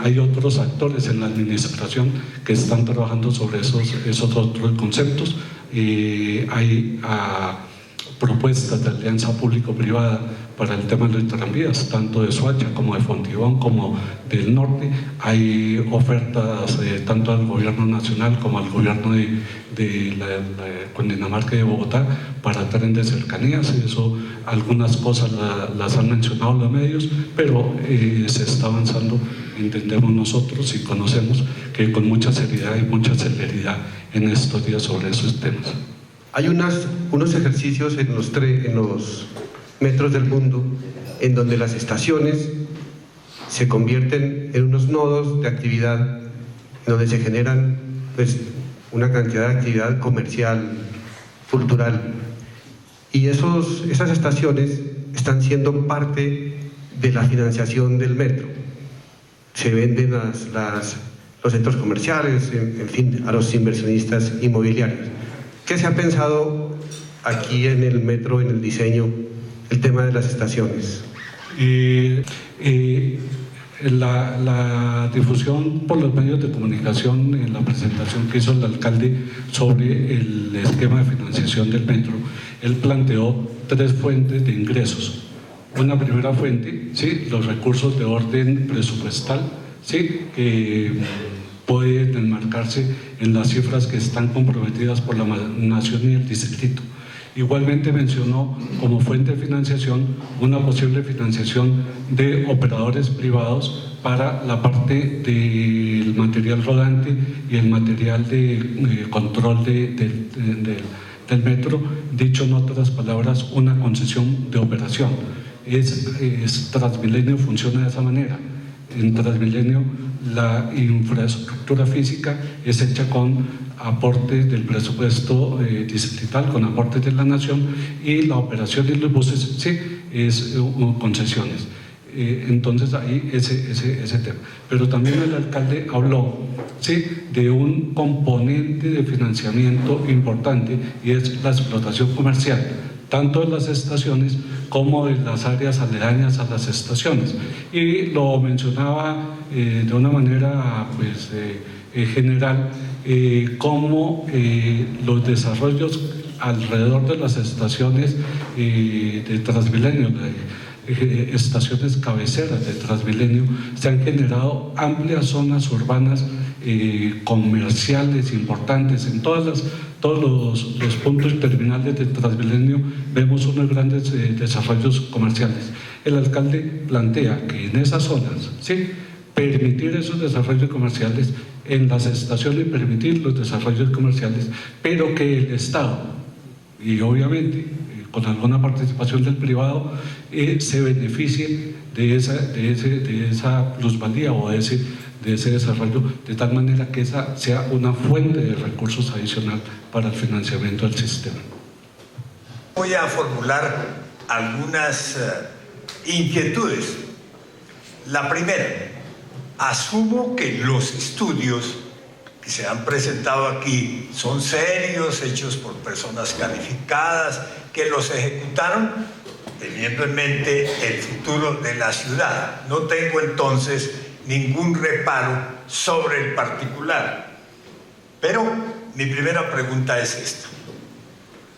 Speaker 2: hay otros actores en la administración que están trabajando sobre esos otros conceptos. Hay propuestas de alianza público-privada para el tema de los tranvías, tanto de Soacha como de Fontibón como del norte. Hay ofertas tanto al gobierno nacional como al gobierno de Cundinamarca y de Bogotá para tren de cercanías. Eso, algunas cosas las han mencionado los medios, pero se está avanzando, entendemos nosotros y conocemos que con mucha seriedad y mucha celeridad en estos días sobre esos temas.
Speaker 6: Hay unos ejercicios en los metros del mundo en donde las estaciones se convierten en unos nodos de actividad, en donde se generan pues, una cantidad de actividad comercial, cultural, y esas estaciones están siendo parte de la financiación del metro. Se venden los centros comerciales, en fin, a los inversionistas inmobiliarios. ¿Qué se ha pensado aquí en el metro, en el diseño, el tema de las estaciones?
Speaker 2: La difusión por los medios de comunicación en la presentación que hizo el alcalde sobre el esquema de financiación del metro, él planteó 3 fuentes de ingresos. Una primera fuente, ¿sí?, los recursos de orden presupuestal, ¿sí?, que pueden enmarcarse en las cifras que están comprometidas por la Nación y el distrito. Igualmente mencionó como fuente de financiación una posible financiación de operadores privados para la parte del material rodante y el material de control del metro, dicho en otras palabras, una concesión de operación. Transmilenio funciona de esa manera. En Transmilenio la infraestructura física es hecha con aportes del presupuesto distrital, con aportes de la Nación, y la operación de los buses sí es concesiones. Entonces ahí ese tema. Pero también el alcalde habló ¿sí? de un componente de financiamiento importante, y es la explotación comercial, tanto de las estaciones como de las áreas aledañas a las estaciones. Y lo mencionaba de una manera pues, general, como los desarrollos alrededor de las estaciones de Transmilenio, estaciones cabeceras de Transmilenio, se han generado amplias zonas urbanas comerciales importantes. En todos los puntos terminales de Transmilenio vemos unos grandes desarrollos comerciales. El alcalde plantea que en esas zonas, ¿sí?, permitir esos desarrollos comerciales en las estaciones, permitir los desarrollos comerciales, pero que el Estado, y obviamente con alguna participación del privado, se beneficie de esa plusvalía o de ese desarrollo, de tal manera que esa sea una fuente de recursos adicional para el financiamiento del sistema.
Speaker 7: Voy a formular algunas inquietudes. La primera, asumo que los estudios que se han presentado aquí son serios, hechos por personas calificadas, que los ejecutaron teniendo en mente el futuro de la ciudad. No tengo entonces ningún reparo sobre el particular. Pero mi primera pregunta es esta.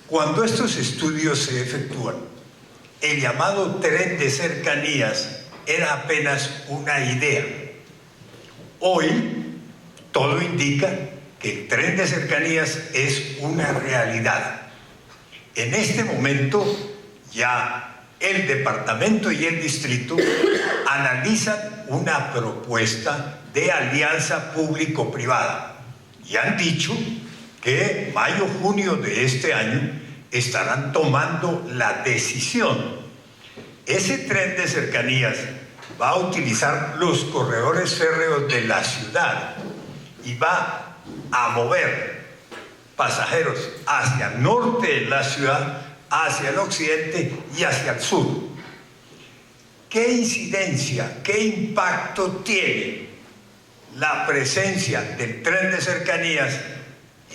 Speaker 7: Cuando estos estudios se efectúan, el llamado tren de cercanías era apenas una idea. Hoy, todo indica que el tren de cercanías es una realidad. En este momento, ya el departamento y el distrito analizan una propuesta de alianza público-privada y han dicho que mayo, junio de este año estarán tomando la decisión. Ese tren de cercanías va a utilizar los corredores férreos de la ciudad y va a mover pasajeros hacia el norte de la ciudad, hacia el occidente y hacia el sur. ¿Qué incidencia, qué impacto tiene la presencia del tren de cercanías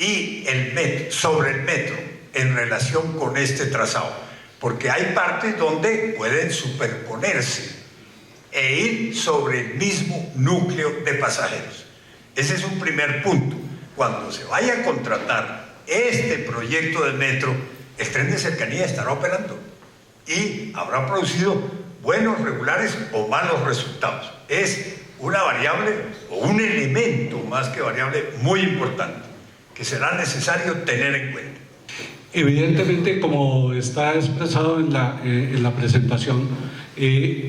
Speaker 7: y el metro, sobre el metro en relación con este trazado? Porque hay partes donde pueden superponerse e ir sobre el mismo núcleo de pasajeros. Ese es un primer punto. Cuando se vaya a contratar este proyecto del metro, el tren de cercanía estará operando y habrá producido buenos, regulares o malos resultados. Es una variable o un elemento más que variable muy importante que será necesario tener en cuenta.
Speaker 2: Evidentemente, como está expresado en la presentación,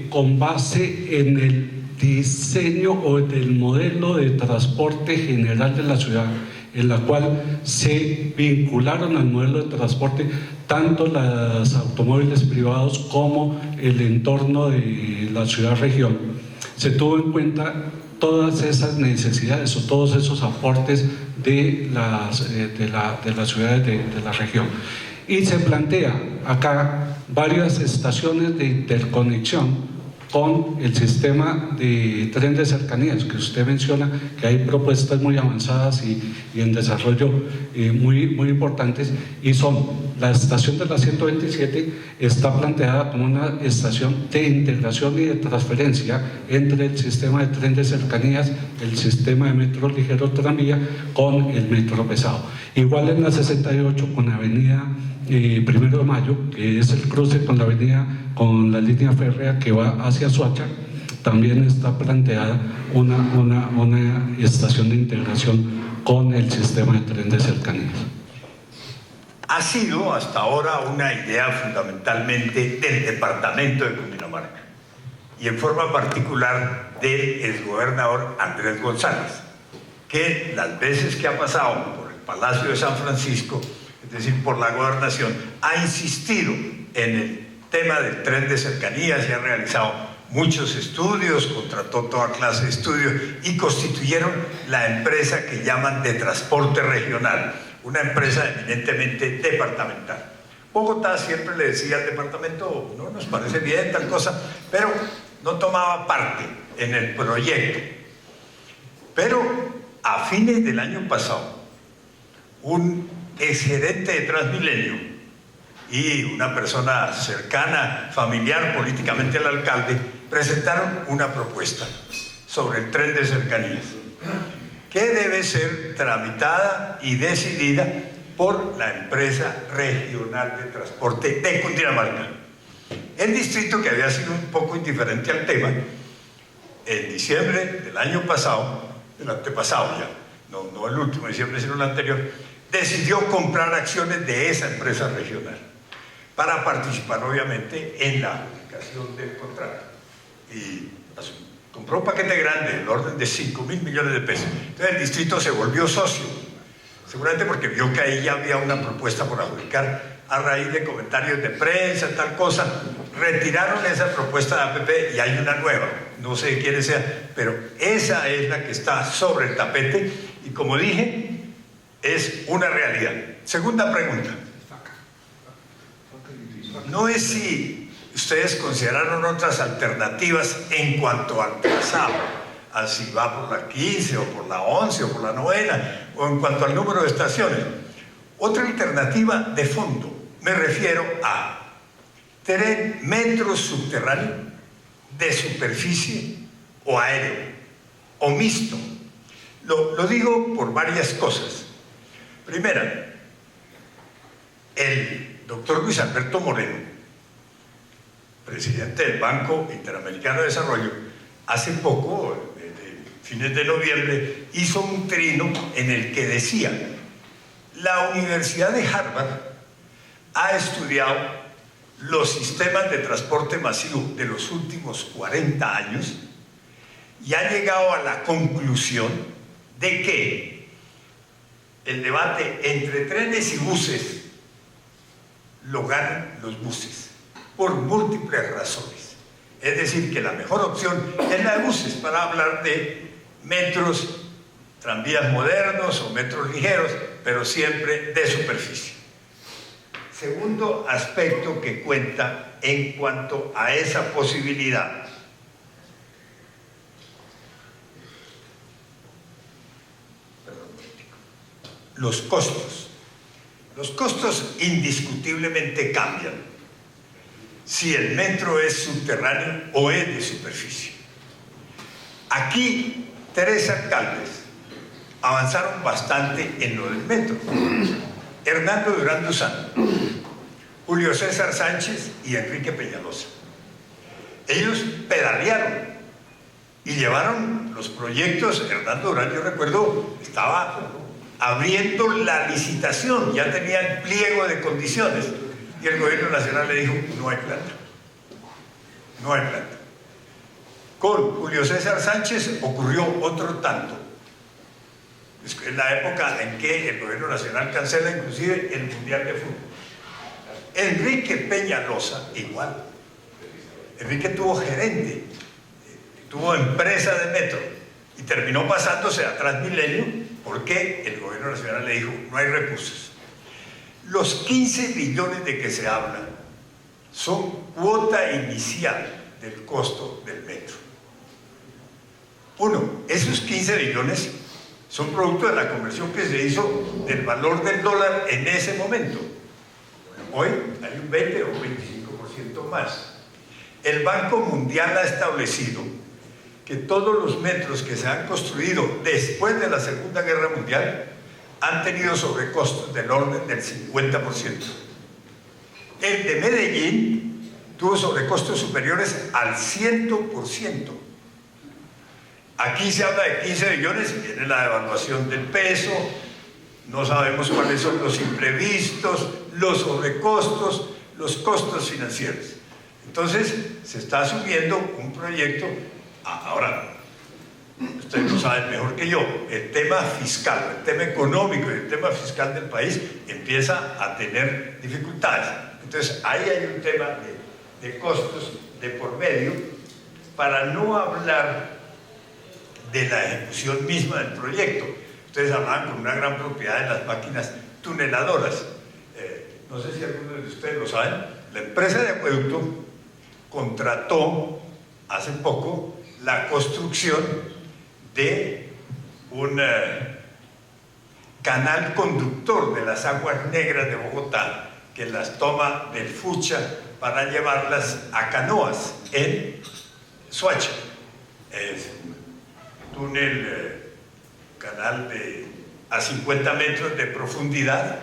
Speaker 2: con base en el diseño o del modelo de transporte general de la ciudad, en la cual se vincularon al modelo de transporte tanto los automóviles privados como el entorno de la ciudad-región, se tuvo en cuenta todas esas necesidades o todos esos aportes de las ciudades de la región. Y se plantea acá varias estaciones de interconexión con el sistema de tren de cercanías que usted menciona, que hay propuestas muy avanzadas y en desarrollo muy importantes, y son la estación de la 127 está planteada como una estación de integración y de transferencia entre el sistema de tren de cercanías, el sistema de metro ligero tranvía con el metro pesado. Igual en la 68 con la avenida 1 de Mayo, que es el cruce con la avenida, con la línea férrea que va hacia Soacha, también está planteada una estación de integración con el sistema de tren de cercanías.
Speaker 7: Ha sido hasta ahora una idea fundamentalmente del departamento de Cundinamarca y en forma particular del exgobernador Andrés González, que las veces que ha pasado por el Palacio de San Francisco, es decir, por la gobernación, ha insistido en el tema del tren de cercanías y ha realizado muchos estudios, contrató toda clase de estudios y constituyeron la empresa que llaman de transporte regional, una empresa eminentemente departamental. Bogotá siempre le decía al departamento, no nos parece bien tal cosa, pero no tomaba parte en el proyecto. Pero a fines del año pasado, un exgerente de Transmilenio y una persona cercana, familiar políticamente al alcalde, presentaron una propuesta sobre el tren de cercanías, que debe ser tramitada y decidida por la empresa regional de transporte de Cundinamarca. El distrito, que había sido un poco indiferente al tema, en diciembre del año pasado, el antepasado ya, no el último diciembre, sino el anterior, decidió comprar acciones de esa empresa regional para participar obviamente en la aplicación del contrato. Y compró un paquete grande, del orden de 5.000 millones de pesos. Entonces el distrito se volvió socio, seguramente porque vio que ahí ya había una propuesta por adjudicar a raíz de comentarios de prensa, tal cosa. Retiraron esa propuesta de APP y hay una nueva, no sé quiénes sean, pero esa es la que está sobre el tapete y, como dije, es una realidad. Segunda pregunta. No es si ustedes consideraron otras alternativas en cuanto al trazado, a si va por la 15 o por la 11 o por la 9, o en cuanto al número de estaciones. Otra alternativa de fondo, me refiero a tren metro subterráneo, de superficie o aéreo, o mixto. Lo digo por varias cosas. Primera, el doctor Luis Alberto Moreno, presidente del Banco Interamericano de Desarrollo, hace poco, fines de noviembre, hizo un trino en el que decía: la Universidad de Harvard ha estudiado los sistemas de transporte masivo de los últimos 40 años y ha llegado a la conclusión de que el debate entre trenes y buses lo ganan los buses por múltiples razones. Es decir, que la mejor opción es la de buses para hablar de metros, tranvías modernos o metros ligeros, pero siempre de superficie. Segundo aspecto que cuenta en cuanto a esa posibilidad. Los costos. Los costos indiscutiblemente cambian si el metro es subterráneo o es de superficie. Aquí, tres alcaldes avanzaron bastante en lo del metro. Hernando Durán Luzano, Julio César Sánchez y Enrique Peñalosa. Ellos pedalearon y llevaron los proyectos. Hernando Durán, yo recuerdo, estaba abriendo la licitación, ya tenía el pliego de condiciones y el gobierno nacional le dijo: no hay plata, no hay plata. Con Julio César Sánchez ocurrió otro tanto. Es la época en que el gobierno nacional cancela inclusive el Mundial de Fútbol. Enrique Peñalosa igual. Enrique tuvo gerente, tuvo empresa de metro y terminó pasándose a Transmilenio porque el gobierno nacional le dijo: no hay recursos. Los 15 billones de que se habla son cuota inicial del costo del metro. Uno, esos 15 billones son producto de la conversión que se hizo del valor del dólar en ese momento. Hoy hay un 20 o 25% más. El Banco Mundial ha establecido que todos los metros que se han construido después de la Segunda Guerra Mundial han tenido sobrecostos del orden del 50%. El de Medellín tuvo sobrecostos superiores al 100%. Aquí se habla de 15 billones, viene la devaluación del peso, no sabemos cuáles son los imprevistos, los sobrecostos, los costos financieros. Entonces, se está asumiendo un proyecto. Ahora, ustedes lo saben mejor que yo, el tema fiscal, el tema económico y el tema fiscal del país empieza a tener dificultades. Entonces, ahí hay un tema de costos de por medio, para no hablar de la ejecución misma del proyecto. Ustedes hablaban con una gran propiedad de las máquinas tuneladoras. No sé si algunos de ustedes lo saben, la empresa de acueducto contrató hace poco la construcción de un canal conductor de las aguas negras de Bogotá, que las toma del Fucha para llevarlas a Canoas en Soacha. Es un túnel, canal a 50 metros de profundidad,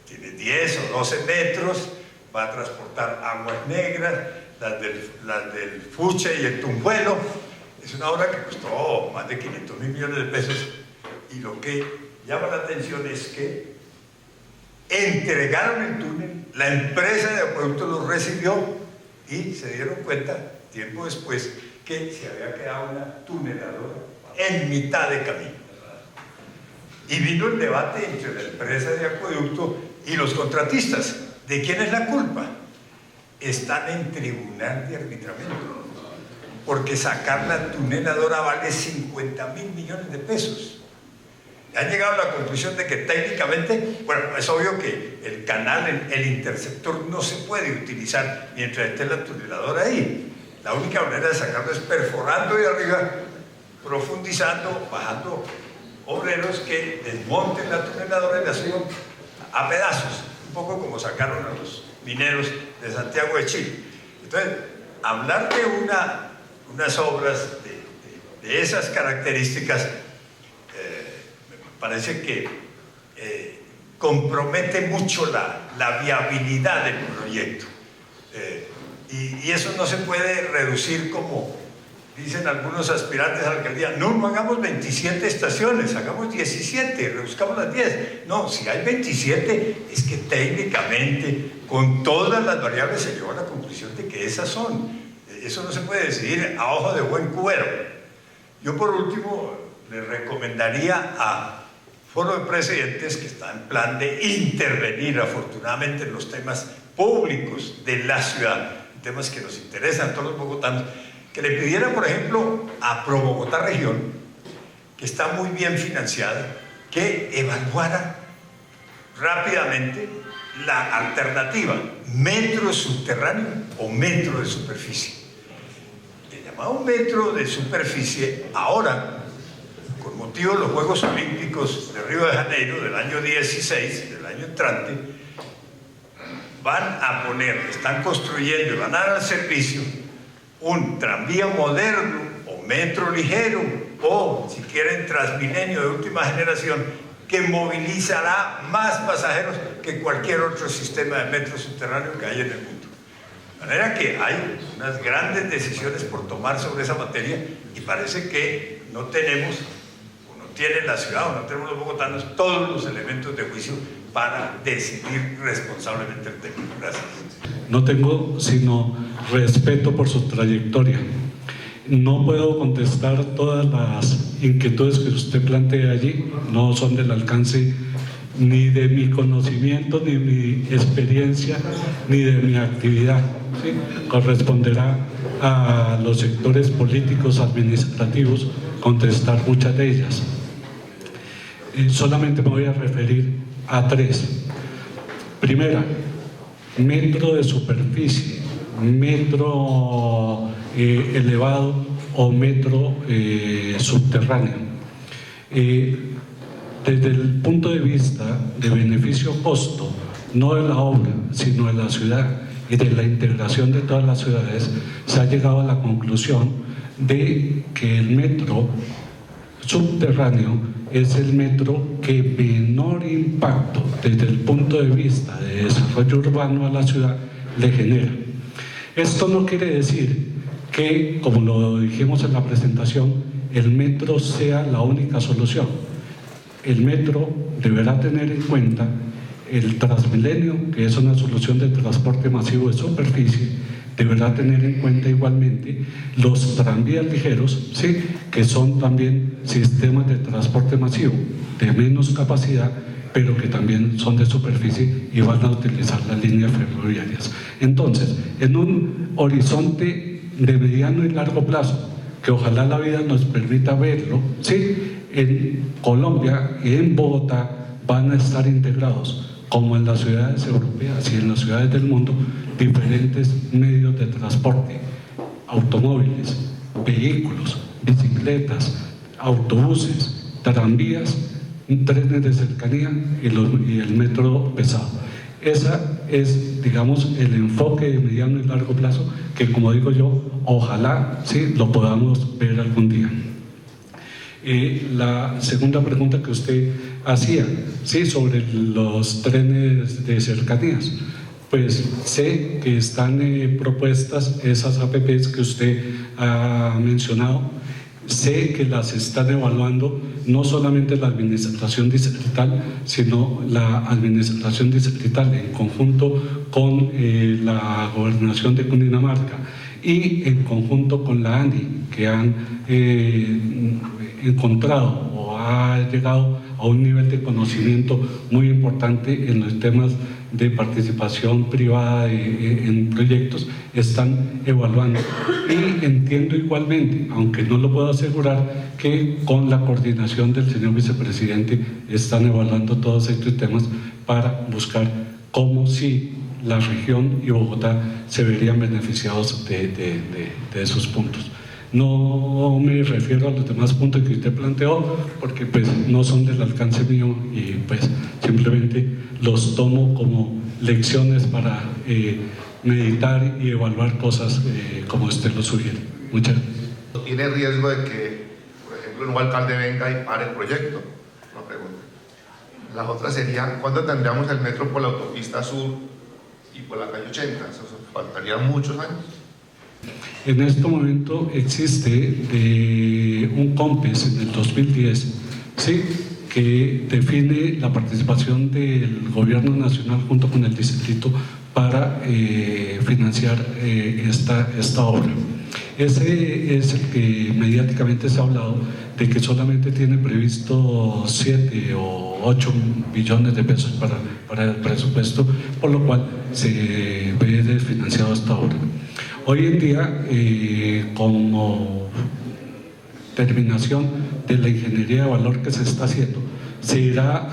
Speaker 7: tiene 10 o 12 metros, va a transportar aguas negras, las del Fucha y el Tunjuelo. Es una obra que costó más de 500.000 millones de pesos, y lo que llama la atención es que entregaron el túnel, la empresa de acueducto lo recibió y se dieron cuenta tiempo después que se había quedado una tuneladora en mitad de camino. Y vino el debate entre la empresa de acueducto y los contratistas. ¿De quién es la culpa? Están en tribunal de arbitramiento, porque sacar la tuneladora vale 50.000 millones de pesos. Han llegado a la conclusión de que técnicamente, bueno, es obvio que el canal, el interceptor, no se puede utilizar mientras esté la tuneladora ahí. La única manera de sacarlo es perforando de arriba, profundizando, bajando obreros que desmonten la tuneladora y la suban a pedazos, un poco como sacaron a los mineros de Santiago de Chile. Entonces, hablar de unas obras de esas características me parece que compromete mucho la viabilidad del proyecto. Y eso no se puede reducir como dicen algunos aspirantes a la alcaldía. No hagamos 27 estaciones, hagamos 17, reduzcamos las 10. No, si hay 27, es que técnicamente, con todas las variables, se llegó a la conclusión de que esas son. Eso no se puede decidir a ojo de buen cubero. Yo, por último, le recomendaría a Foro de Presidentes, que está en plan de intervenir afortunadamente en los temas públicos de la ciudad, temas que nos interesan a todos los bogotanos, que le pidiera, por ejemplo, a Pro Bogotá Región, que está muy bien financiada, que evaluara rápidamente la alternativa metro subterráneo o metro de superficie. El llamado metro de superficie, ahora, con motivo de los Juegos Olímpicos de Río de Janeiro del año 16, del año entrante, van a poner, están construyendo y van a dar al servicio un tranvía moderno o metro ligero o, si quieren, Transmilenio de última generación, que movilizará más pasajeros que cualquier otro sistema de metro subterráneo que hay en el mundo. De manera que hay unas grandes decisiones por tomar sobre esa materia, y parece que no tenemos, o no tiene la ciudad, o no tenemos los bogotanos todos los elementos de juicio para decidir responsablemente el tema. Gracias.
Speaker 2: No tengo sino respeto por su trayectoria. No puedo contestar todas las inquietudes que usted plantea allí, no son del alcance ni de mi conocimiento, ni de mi experiencia, ni de mi actividad. ¿Sí? Corresponderá a los sectores políticos, administrativos, contestar muchas de ellas. Solamente me voy a referir a tres. Primera, metro de superficie, metro elevado o metro subterráneo. Desde el punto de vista de beneficio-costo, no de la obra, sino de la ciudad y de la integración de todas las ciudades, se ha llegado a la conclusión de que el metro subterráneo es el metro que menor impacto desde el punto de vista de desarrollo urbano a la ciudad le genera. Esto no quiere decir que, como lo dijimos en la presentación, el metro sea la única solución. El metro deberá tener en cuenta el Transmilenio, que es una solución de transporte masivo de superficie, deberá tener en cuenta igualmente los tranvías ligeros, ¿sí?, que son también sistemas de transporte masivo de menos capacidad, pero que también son de superficie y van a utilizar las líneas ferroviarias. Entonces, en un horizonte de mediano y largo plazo, que ojalá la vida nos permita verlo, ¿sí?, en Colombia y en Bogotá van a estar integrados, como en las ciudades europeas y en las ciudades del mundo, diferentes medios de transporte, automóviles, vehículos, bicicletas, autobuses, tranvías, trenes de cercanía y el metro pesado. Esa es, digamos, el enfoque de mediano y largo plazo que, como digo yo, ojalá sí lo podamos ver algún día. La segunda pregunta que usted hacía, sí, sobre los trenes de cercanías, pues sé que están propuestas esas APPs que usted ha mencionado. Sé que las están evaluando no solamente la administración distrital, sino la administración distrital en conjunto con la gobernación de Cundinamarca y en conjunto con la ANDI, que han encontrado o ha llegado a un nivel de conocimiento muy importante en los temas de participación privada en proyectos, están evaluando. Y entiendo igualmente, aunque no lo puedo asegurar, que con la coordinación del señor vicepresidente están evaluando todos estos temas para buscar cómo sí la región y Bogotá se verían beneficiados de esos puntos. No me refiero a los demás puntos que usted planteó, porque pues no son del alcance mío y pues simplemente los tomo como lecciones para meditar y evaluar cosas como usted lo sugiere. Muchas gracias.
Speaker 8: ¿Tiene riesgo de que, por ejemplo, un nuevo alcalde venga y pare el proyecto? Una pregunta. La otra sería, ¿cuándo tendríamos el metro por la autopista sur y por la calle 80? Eso faltarían muchos años.
Speaker 2: En este momento existe un COMPES en el 2010, ¿sí?, que define la participación del gobierno nacional junto con el distrito para financiar esta obra. Ese es el que mediáticamente se ha hablado de que solamente tiene previsto 7 o 8 billones de pesos para el presupuesto, por lo cual se ve desfinanciado esta obra. Hoy en día, como terminación de la ingeniería de valor que se está haciendo, se irá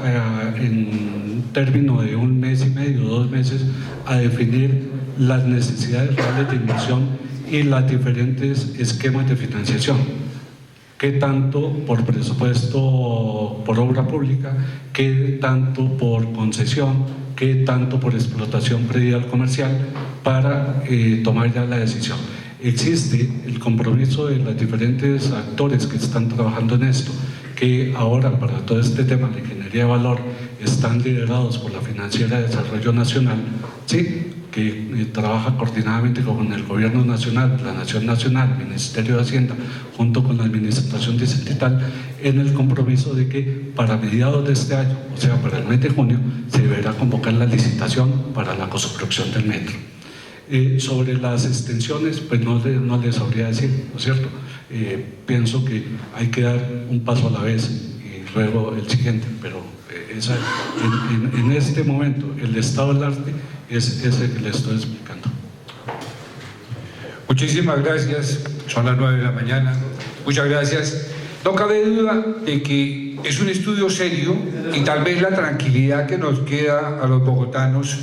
Speaker 2: en término de 1 mes y medio, 2 meses, a definir las necesidades reales de inversión y los diferentes esquemas de financiación. ¿Qué tanto por presupuesto por obra pública? ¿Qué tanto por concesión? ¿Qué tanto por explotación predial comercial? Para tomar ya la decisión. Existe el compromiso de los diferentes actores que están trabajando en esto, que ahora para todo este tema de ingeniería de valor están liderados por la Financiera de Desarrollo Nacional, ¿sí?, que trabaja coordinadamente con el Gobierno Nacional, la Nación Nacional, el Ministerio de Hacienda, junto con la Administración Distrital, en el compromiso de que para mediados de este año, o sea, para el mes de junio, se deberá convocar la licitación para la construcción del metro. Sobre las extensiones, pues no les sabría decir, ¿no es cierto? Pienso que hay que dar un paso a la vez y luego el siguiente, pero en este momento el estado del arte es ese que le estoy explicando.
Speaker 1: Muchísimas gracias, son las 9 de la mañana. Muchas gracias. No cabe duda de que es un estudio serio y tal vez la tranquilidad que nos queda a los bogotanos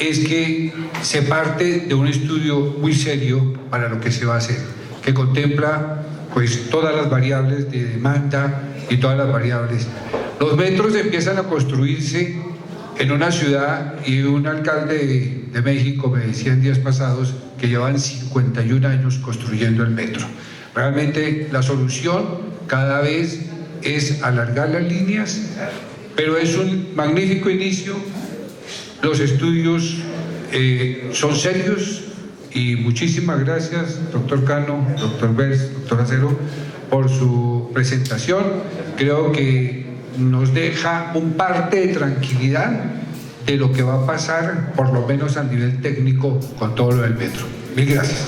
Speaker 1: es que se parte de un estudio muy serio para lo que se va a hacer, que contempla pues todas las variables de demanda y todas las variables. Los metros empiezan a construirse en una ciudad y un alcalde de México me decía en días pasados que llevan 51 años construyendo el metro. Realmente la solución cada vez es alargar las líneas, pero es un magnífico inicio. Los estudios son serios y muchísimas gracias, doctor Cano, doctor Bers, doctor Acero, por su presentación. Creo que nos deja un parte de tranquilidad de lo que va a pasar, por lo menos a nivel técnico, con todo lo del metro. Mil gracias.